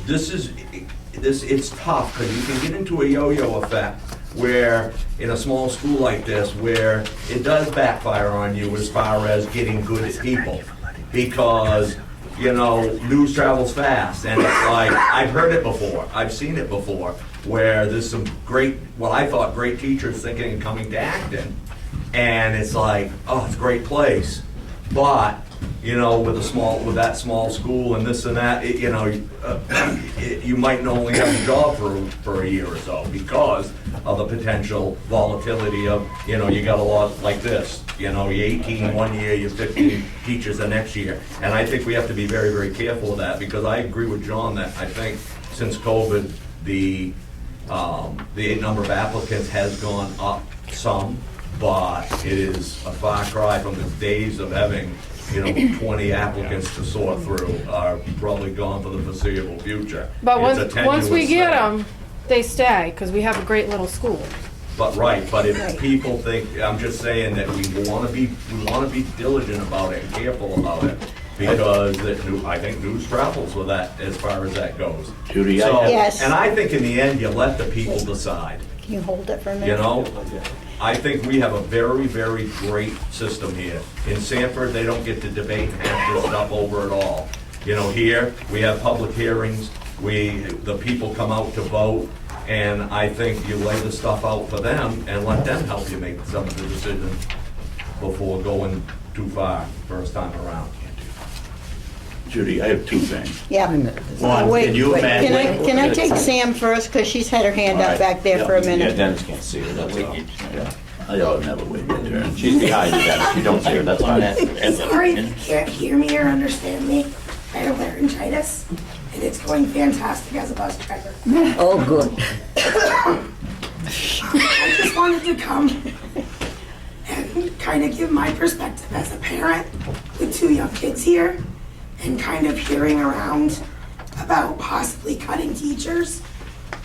tough, because you can get into a yo-yo effect, where in a small school like this, where it does backfire on you as far as getting good at people, because news travels fast, and it's like, I've heard it before, I've seen it before, where there's some great, what I thought great teachers thinking of coming to Acton, and it's like, oh, it's a great place, but with that small school and this and that, you might only have a job for a year or so because of the potential volatility of, you got a lot like this. You're 18 one year, you're 15 teachers the next year. And I think we have to be very, very careful of that, because I agree with John that I think since COVID, the number of applicants has gone up some, but it is a far cry from the days of having 20 applicants to sort through, are probably gone for the foreseeable future. But It's a once we tenuous get thing. them, they stay, because we have a great little school. But if people think, I'm just saying that we want to be diligent about it and careful about it, because I think news travels with that as far as that goes. Judy, So, Yes. and I think in the end, you let the people decide. Can you hold it for a minute? I think we have a very, very great system here. In Sanford, they don't get to debate and have this stuff over at all. Here, we have public hearings, the people come out to vote, and I think you lay the stuff out for them and let them help you make some of the decisions before going too far first time around. Judy, I have two things. Yeah. One, Wait, can you wait, imagine? Can I take Sam first, because she's had her hand up back there for a Yeah, minute. Dennis can't see her, that's all. Yeah, I'll never wait your turn. She's behind you, Dennis, you don't see her, that's fine. Sorry if you can't hear me or understand me. I have laryngitis, and it's going fantastic as a bus driver. Oh, good. I just wanted to come and kind of give my perspective as a parent with two young kids here, and kind of hearing around about possibly cutting teachers,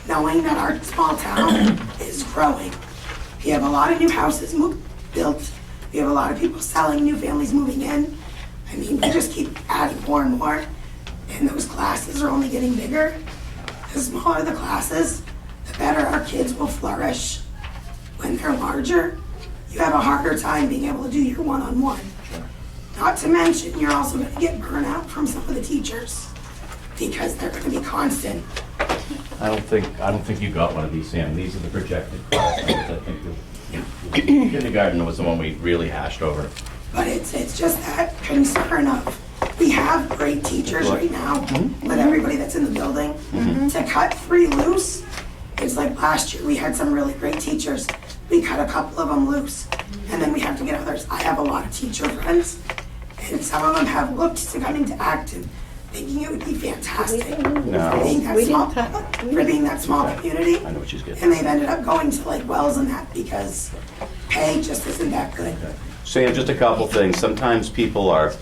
knowing that our small town is growing. We have a lot of new houses built. We have a lot of people selling, new families moving in. I mean, we just keep adding more and more, and those classes are only getting bigger. The smaller the classes, the better our kids will flourish. When they're larger, you have a harder time being able to do your one-on-one. Not to mention, you're also going to get burnout from some of the teachers because they're going to be constant. I don't think you got one of these, Sam, these are the projected class numbers, I think kindergarten was the one we really hashed over. But it's just that concern of, we have great teachers right now with everybody that's in the building. To cut 3 loose, it's like last year, we had some really great teachers. We cut a couple of them loose, and then we have to get others. I have a lot of teacher friends, and some of them have looked to coming to Acton, thinking it would be fantastic No. for being that small community. I know what she's getting. And they've ended up going to like Wells and that because pay just isn't that good. Sam, just a couple things. Sometimes people are,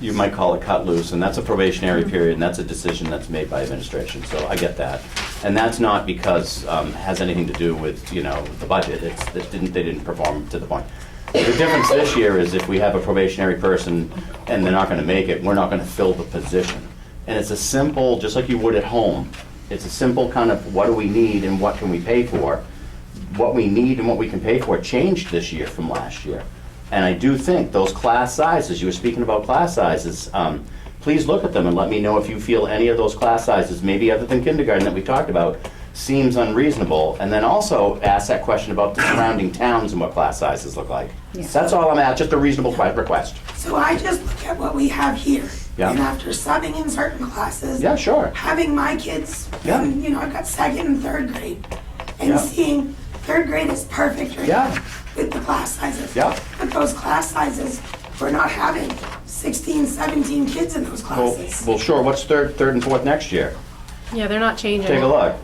you might call it cut loose, and that's a probationary period, and that's a decision that's made by administration, so I get that. And that's not because it has anything to do with, the budget. They didn't perform to the point. The difference this year is if we have a probationary person and they're not going to make it, we're not going to fill the position. And it's a simple, just like you would at home, it's a simple kind of what do we need and what can we pay for. What we need and what we can pay for changed this year from last year. And I do think those class sizes, you were speaking about class sizes, please look at them and let me know if you feel any of those class sizes, maybe other than kindergarten that we talked about, seems unreasonable. And then also ask that question about the surrounding towns and what class sizes look like. That's all I'm at, just a reasonable request. So I just look at what we have here. Yeah. And after subbing in certain classes. Yeah, sure. Having my kids, Yeah. and, I've got 2nd and 3rd grade. And Yeah. seeing 3rd grade is perfect right Yeah. now with the class sizes. Yeah. But those class sizes, we're not having 16, 17 kids in those classes. Well, sure, what's third and fourth next year? Yeah, they're not changing. Take a look.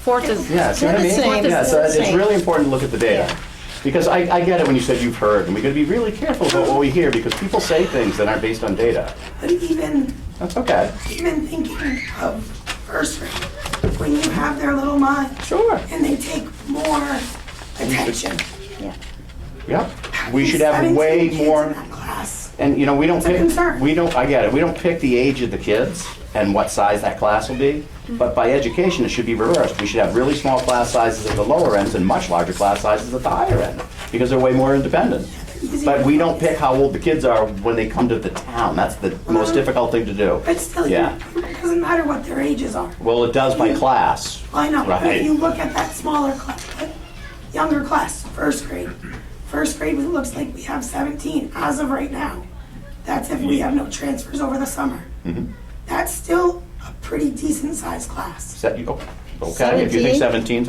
4th is. Yeah, see what I mean? Yeah, so it's really important to look at the data. Because I get it when you said you've heard, and we gotta be really careful about what we hear, because people say things that aren't based on data. But even That's okay. thinking of 1st grade, when you have their little mind. Sure. And they take more attention. Yep. We should have way more. And, we don't It's a pick, concern. I get it, we don't pick the age of the kids and what size that class will be, but by education, it should be reversed. We should have really small class sizes at the lower ends and much larger class sizes at the higher end, because they're way more independent. But we don't pick how old the kids are when they come to the town. That's the most difficult thing to do. But still, Yeah. it doesn't matter what their ages are. Well, it does by class. I know, but Right. if you look at that smaller class, younger class, 1st grade. 1st grade, it looks like we have 17 as of right now. That's if we have no transfers over the summer. That's still a pretty decent sized class. Okay, if you think 17,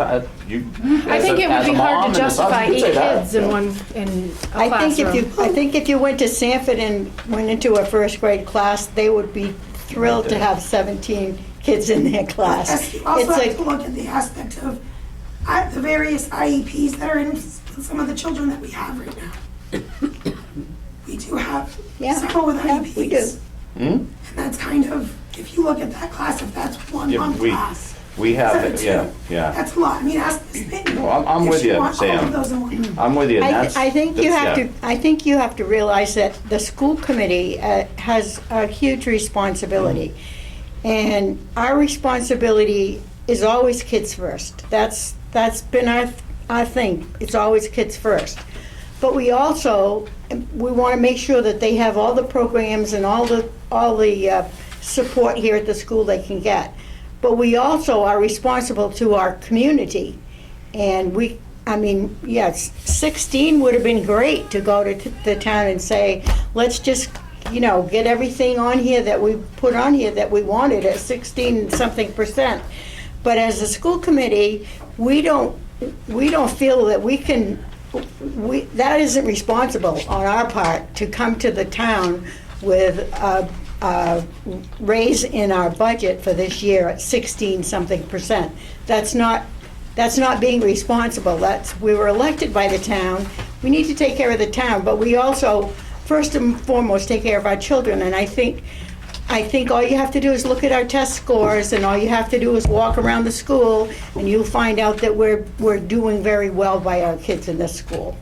you. I think it would be hard to justify 8 kids in a I classroom. think if you went to Sanford and went into a 1st grade class, they would be thrilled to have 17 kids in their class. Yes, you also It's have to look at the aspect of the various IEPs that are in some of the children that we have right now. We do have several with IEPs. we do. And that's kind of, if you look at that class, if that's one class. We have, Instead it, of two, yeah. That's a lot. I mean, ask Miss Pitney. No, I'm if with she you, wants all of Sam. those in one. I'm with you, and that's. I think you that's- have to. I think you have to realize that the school committee has a huge responsibility, and our responsibility is always kids first. That's been our thing. It's always kids first. But we also we want to make sure that they have all the programs and all the support here at the school they can get. But we also are responsible to our community. And yes, 16 would have been great to go to the town and say, let's just get everything on here that we put on here that we wanted at 16-something%. But as a school committee, we don't feel that we can, that isn't responsible on our part to come to the town with a raise in our budget for this year at 16-something%. That's not being responsible. We were elected by the town. We need to take care of the town, but we also, first and foremost, take care of our children. And I think all you have to do is look at our test scores, and all you have to do is walk around the school, and you'll find out that we're doing very well by our kids in this school.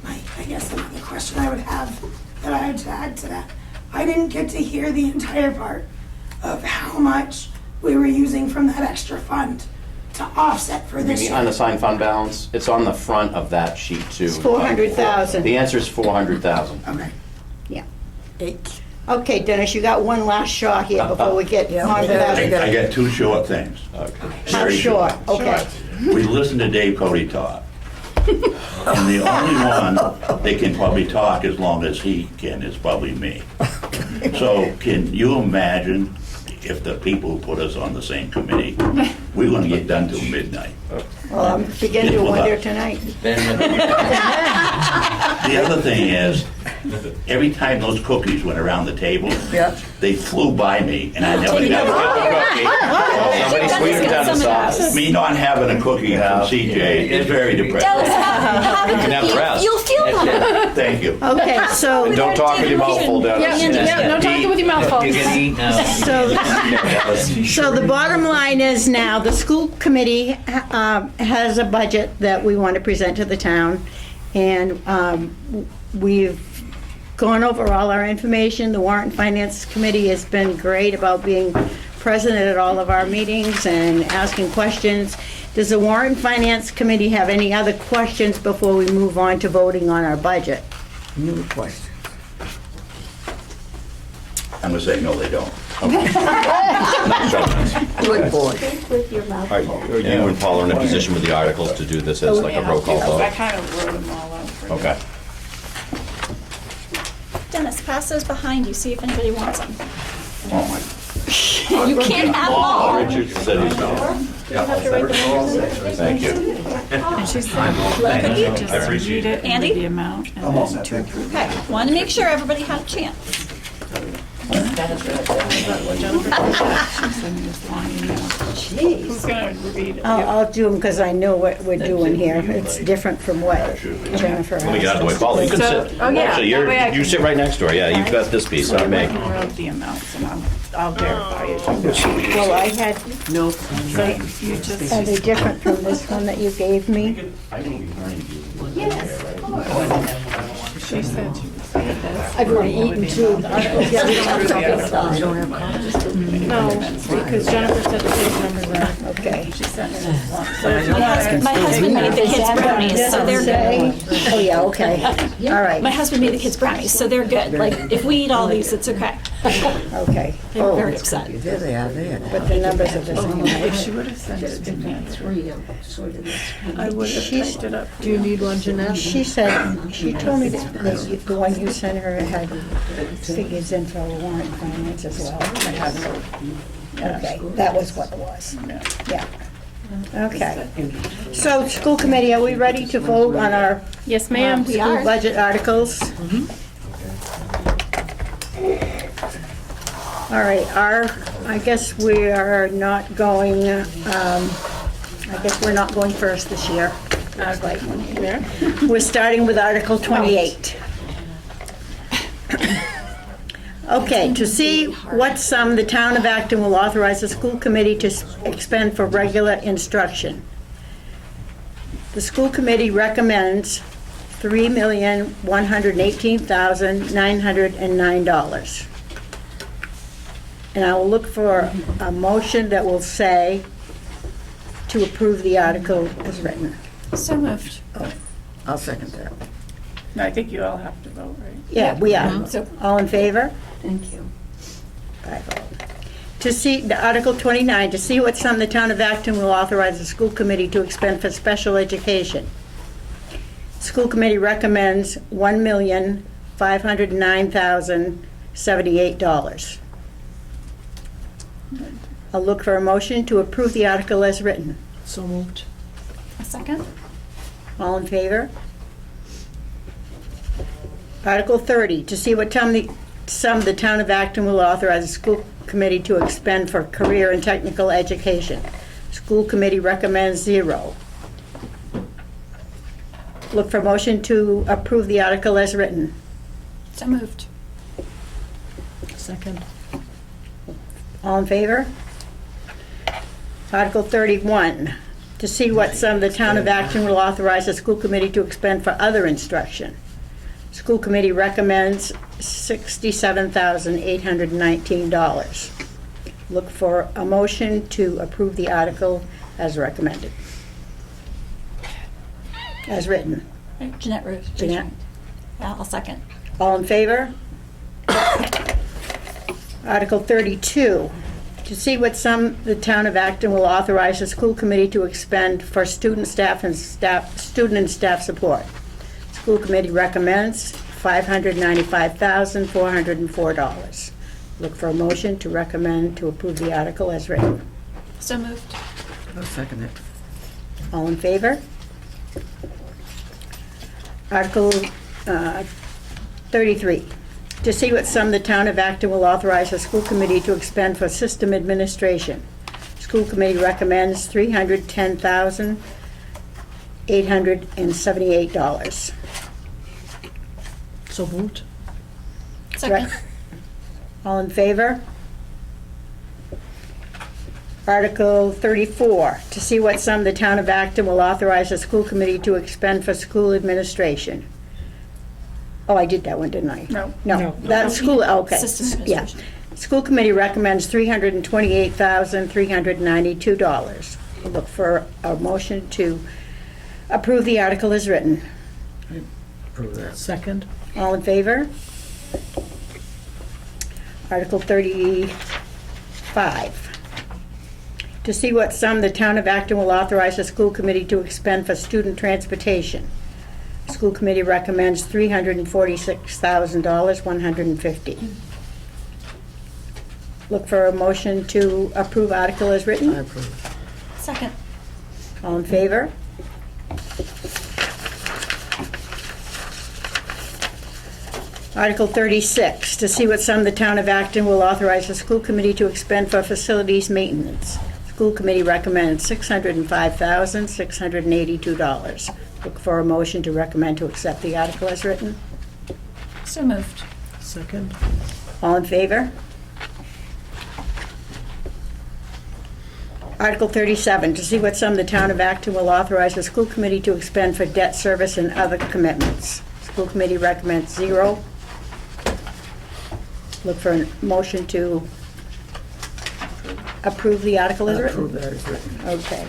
Mike, I guess another question I would have that I would to add to that. I didn't get to hear the entire part of how much we were using from that extra fund to offset for this The year. unassigned fund balance, it's on the front of that sheet too. It's 400,000. The answer is 400,000. Okay. Yeah. Okay, Dennis, you got one last shot here before we get on to that. I got two short things. How short? Okay. We listened to Dave Cody talk. And the only one that can probably talk as long as he can is probably me. So can you imagine if the people who put us on the same committee, we're gonna get done till midnight? Well, I'm beginning to wonder tonight. The other thing is, every time those cookies went around the table, they flew by me, and I never got a Somebody sweetened down the sauce. Me not having a cookie from CJ is very depressing. You can have the rest. You'll feel better. Thank you. Okay, so. And don't talk with your mouth full, Dennis. No talking with your mouth full. You're gonna eat now. So the bottom line is now, the school committee has a budget that we want to present to the town, and we've gone over all our information. The Warrant and Finance Committee has been great about being present at all of our meetings and asking questions. Does the Warrant and Finance Committee have any other questions before we move on to voting on our budget? New question. I'm gonna say, no, they don't. Good boy. With your mouth. Are you and Paul are in a position with the articles to do this as like a roll call I vote? kind of wrote them all out for you. Okay. Dennis, pass those behind you, see if anybody wants them. Oh, my. You can't have them all. Richard said he's no. Thank you. And she said, let me just read it and Andy? the amount and then to approve. Okay, wanted to make sure everybody had a chance. Who's gonna read it? I'll do them because I know what we're doing here. It's different from what Jennifer Let me get out of the way. has. Paul, you can So- sit. oh, yeah, Actually, that way I you can- sit right next door. Yeah, you've got this piece, not me. Wrote the amounts and I'll verify it. Well, I had, So you just. are they different from this one that you gave me? She said she was saying this. I've already eaten two. No, because Jennifer said the page numbers are. Okay. She sent me this one. My husband made the kids brownies, so they're good. Oh, yeah, okay. All right, My husband made the kids brownies, so they're good. Like, if we eat all these, it's okay. okay. They were very upset. There they are, there. But the numbers are the same. If she would have sent it to me, I would have typed it up. Do you need one, Jeanette? She said, she told me that the one you sent her had figures in for warrant and finance as well. I haven't. Okay, that was what it was. Yeah. Okay. So, school committee, are we ready to vote on our Yes, ma'am. school budget articles? All right, I guess we are not going, I guess we're not going first this year. Looks like. We're starting with Article 28. Okay, to see what sum the town of Acton will authorize the school committee to expend for regular instruction. The school committee recommends $3,118,909. And I will look for a motion that will say to approve the article as written. So moved. I'll second that. No, I think you all have to vote, right? Yeah, we are. So- All in favor? Thank you. 5-0. To see, the Article 29, to see what sum the town of Acton will authorize the school committee to expend for special education. School committee recommends $1,509,000 $78. I'll look for a motion to approve the article as written. So moved. A second? All in favor? Article 30, to see what sum the town of Acton will authorize the school committee to expend for career and technical education. School committee recommends 0. Look for motion to approve the article as written. So moved. Second. All in favor? Article 31, to see what sum the town of Acton will authorize the school committee to expend for other instruction. School committee recommends $67,819. Look for a motion to approve the article as recommended. As written. Jeanette Ruth. Jeanette? I'll second. All in favor? Article 32, to see what sum the town of Acton will authorize the school committee to expend for student and staff support. School committee recommends $595,404. Look for a motion to recommend to approve the article as written. So moved. I'll second it. All in favor? Article 33, to see what sum the town of Acton will authorize the school committee to expend for system administration. School committee recommends $310,878. So moved. Second. All in favor? Article 34, to see what sum the town of Acton will authorize the school committee to expend for school administration. Oh, I did that one, didn't I? No. No, that's school, okay. System Yeah. administration. School committee recommends $328,392. We'll look for a motion to approve the article as written. Approve that. Second. All in favor? Article 35, to see what sum the town of Acton will authorize the school committee to expend for student transportation. School committee recommends $346,150. Look for a motion to approve article as written. I approve. Second. All in favor? Article 36, to see what sum the town of Acton will authorize the school committee to expend for facilities maintenance. School committee recommends $605,682. Look for a motion to recommend to accept the article as written. So moved. Second. All in favor? Article 37, to see what sum the town of Acton will authorize the school committee to expend for debt service and other commitments. School committee recommends 0. Look for a motion to approve the article as written. Approve that as written. Okay.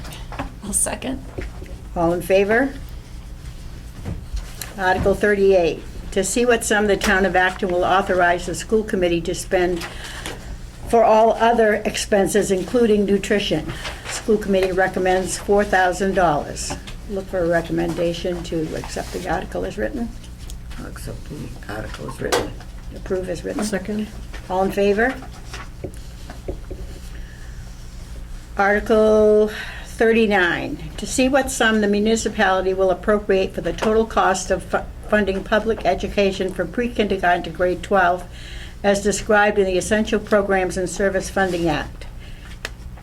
I'll second. All in favor? Article 38, to see what sum the town of Acton will authorize the school committee to spend for all other expenses, including nutrition. School committee recommends $4,000. Look for a recommendation to accept the article as written. I'll accept the article as written. Approve as written. Second. All in favor? Article 39, to see what sum the municipality will appropriate for the total cost of funding public education from pre-kindergarten to grade 12 as described in the Essential Programs and Service Funding Act.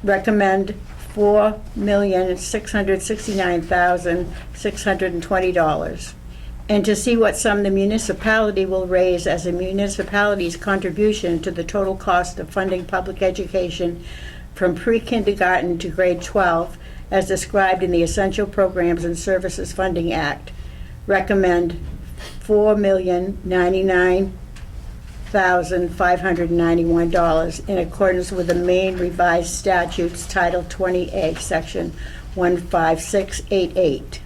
Recommend $4,669,620. And to see what sum the municipality will raise as a municipality's contribution to the total cost of funding public education from pre-kindergarten to grade 12, as described in the Essential Programs and Services Funding Act. Recommend $4,099,591 in accordance with the Maine Revised Statutes, Title 20A, Section 15688.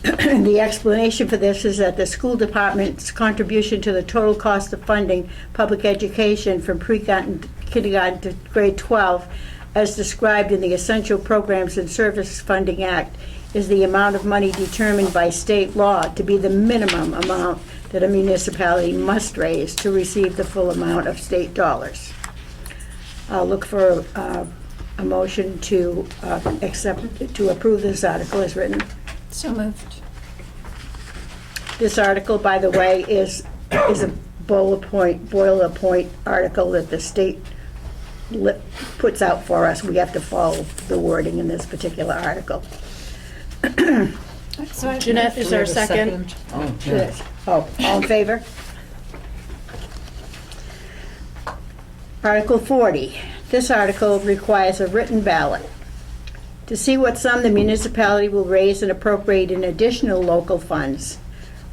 The explanation for this is that the school department's contribution to the total cost of funding public education from pre-kindergarten to grade 12, as described in the Essential Programs and Services Funding Act, is the amount of money determined by state law to be the minimum amount that a municipality must raise to receive the full amount of state dollars. I'll look for a motion to approve this article as written. So moved. This article, by the way, is a boilerplate article that the state puts out for us. We have to follow the wording in this particular article. Jeanette, is there a second? Yes. Oh, all in favor? Article 40. This article requires a written ballot. To see what sum the municipality will raise and appropriate in additional local funds,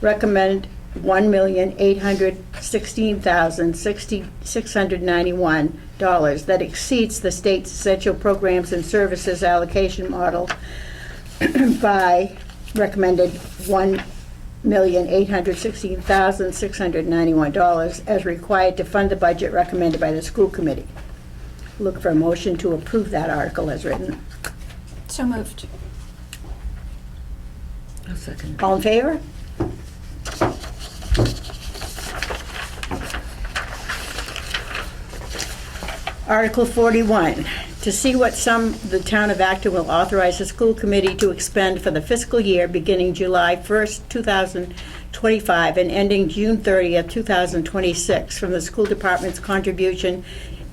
recommend $1,816,691 that exceeds the state's essential programs and services allocation model by recommended $1,816,691 as required to fund the budget recommended by the school committee. Look for a motion to approve that article as written. So moved. I'll second. All in favor? Article 41, to see what sum the town of Acton will authorize the school committee to expend for the fiscal year beginning July 1st, 2025 and ending June 30th, 2026 from the school department's contribution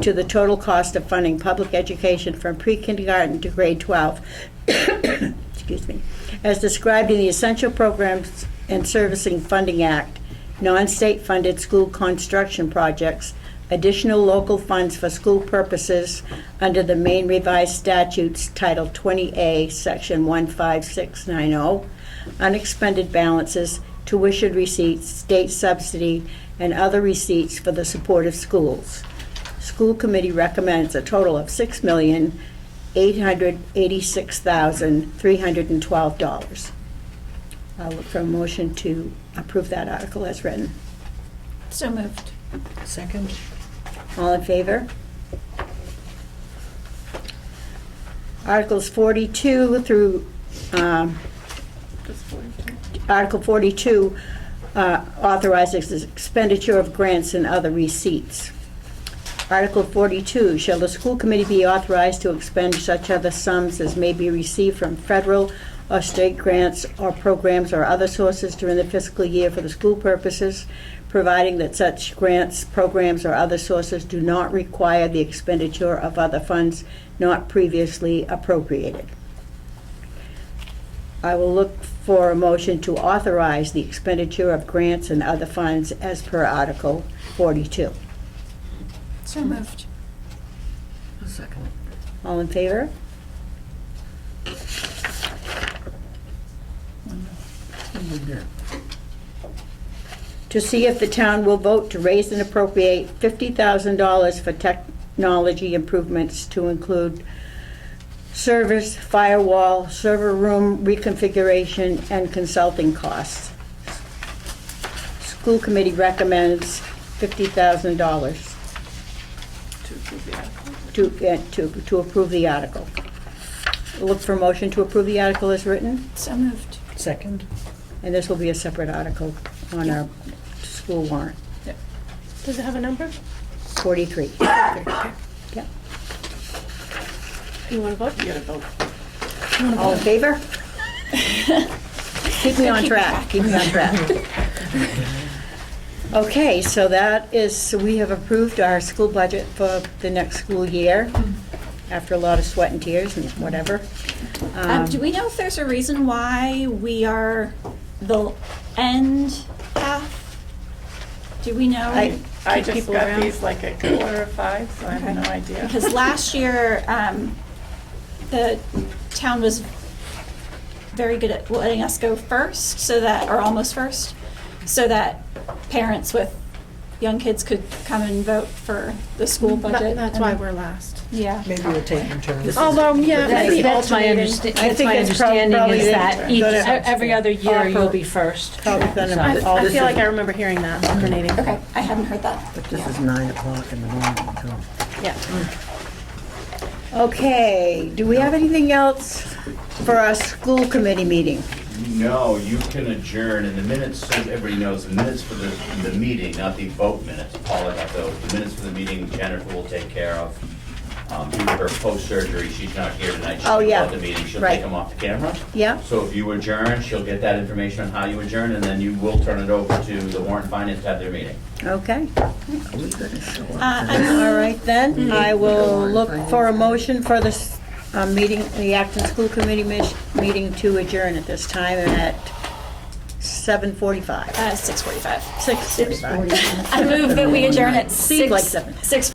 to the total cost of funding public education from pre-kindergarten to grade 12. Excuse me. As described in the Essential Programs and Servicing Funding Act, non-state funded school construction projects, additional local funds for school purposes under the Maine Revised Statutes Title 20A, Section 15690, unexpended balances, tuition receipts, state subsidy, and other receipts for the support of schools. School committee recommends a total of $6,886,312. I'll look for a motion to approve that article as written. So moved. Second. All in favor? Articles 42 through, Article 42 authorizes the expenditure of grants and other receipts. Article 42, shall the school committee be authorized to expend such other sums as may be received from federal or state grants or programs or other sources during the fiscal year for the school purposes, providing that such grants, programs, or other sources do not require the expenditure of other funds not previously appropriated. I will look for a motion to authorize the expenditure of grants and other funds as per Article 42. So moved. I'll second. All in favor? To see if the town will vote to raise and appropriate $50,000 for technology improvements to include servers, firewall, server room reconfiguration, and consulting costs. School committee recommends $50,000 to approve the article. Look for a motion to approve the article as written. So moved. Second. And this will be a separate article on our school warrant. Does it have a number? 43. Yeah. You want to vote? You got to vote. All in favor? Keep me on track. Keep me on track. Okay, so that is, so we have approved our school budget for the next school year after a lot of sweat and tears and whatever. Do we know if there's a reason why we are the end half? Do we know? I Keep just people got around? these like at 4:05, so I have no idea. Because last year, the town was very good at letting us go first, so that, or almost first, so that parents with young kids could come and vote for the school budget. That's why we're last. Yeah. Maybe we're taking turns. Although, yeah, maybe That's my alternating. understanding probably is the- that each, gonna- every other year you'll be first. Probably gonna- So- I feel like I remember hearing that, alternating. Okay, I hadn't heard that. But this is 9 o'clock in the morning, too. Yeah. Okay, do we have anything else for our school committee meeting? No, you can adjourn, and the minutes, so everybody knows, the minutes for the meeting, not the vote minutes, Paula got those. The minutes for the meeting, Jennifer will take care of. Due to her post-surgery, she's not here tonight. Oh, yeah. She'll at the meeting, she'll Right. take them off the camera. Yeah? So if you adjourn, she'll get that information on how you adjourn, and then you will turn it over to the warrant and finance to have their meeting. Okay. I'm- All right, then, I will look for a motion for this meeting, the Acton School Committee meeting to adjourn at this time at 7:45. 6:45. 6:45. I move that we adjourn at Seemed like 6. seven. 6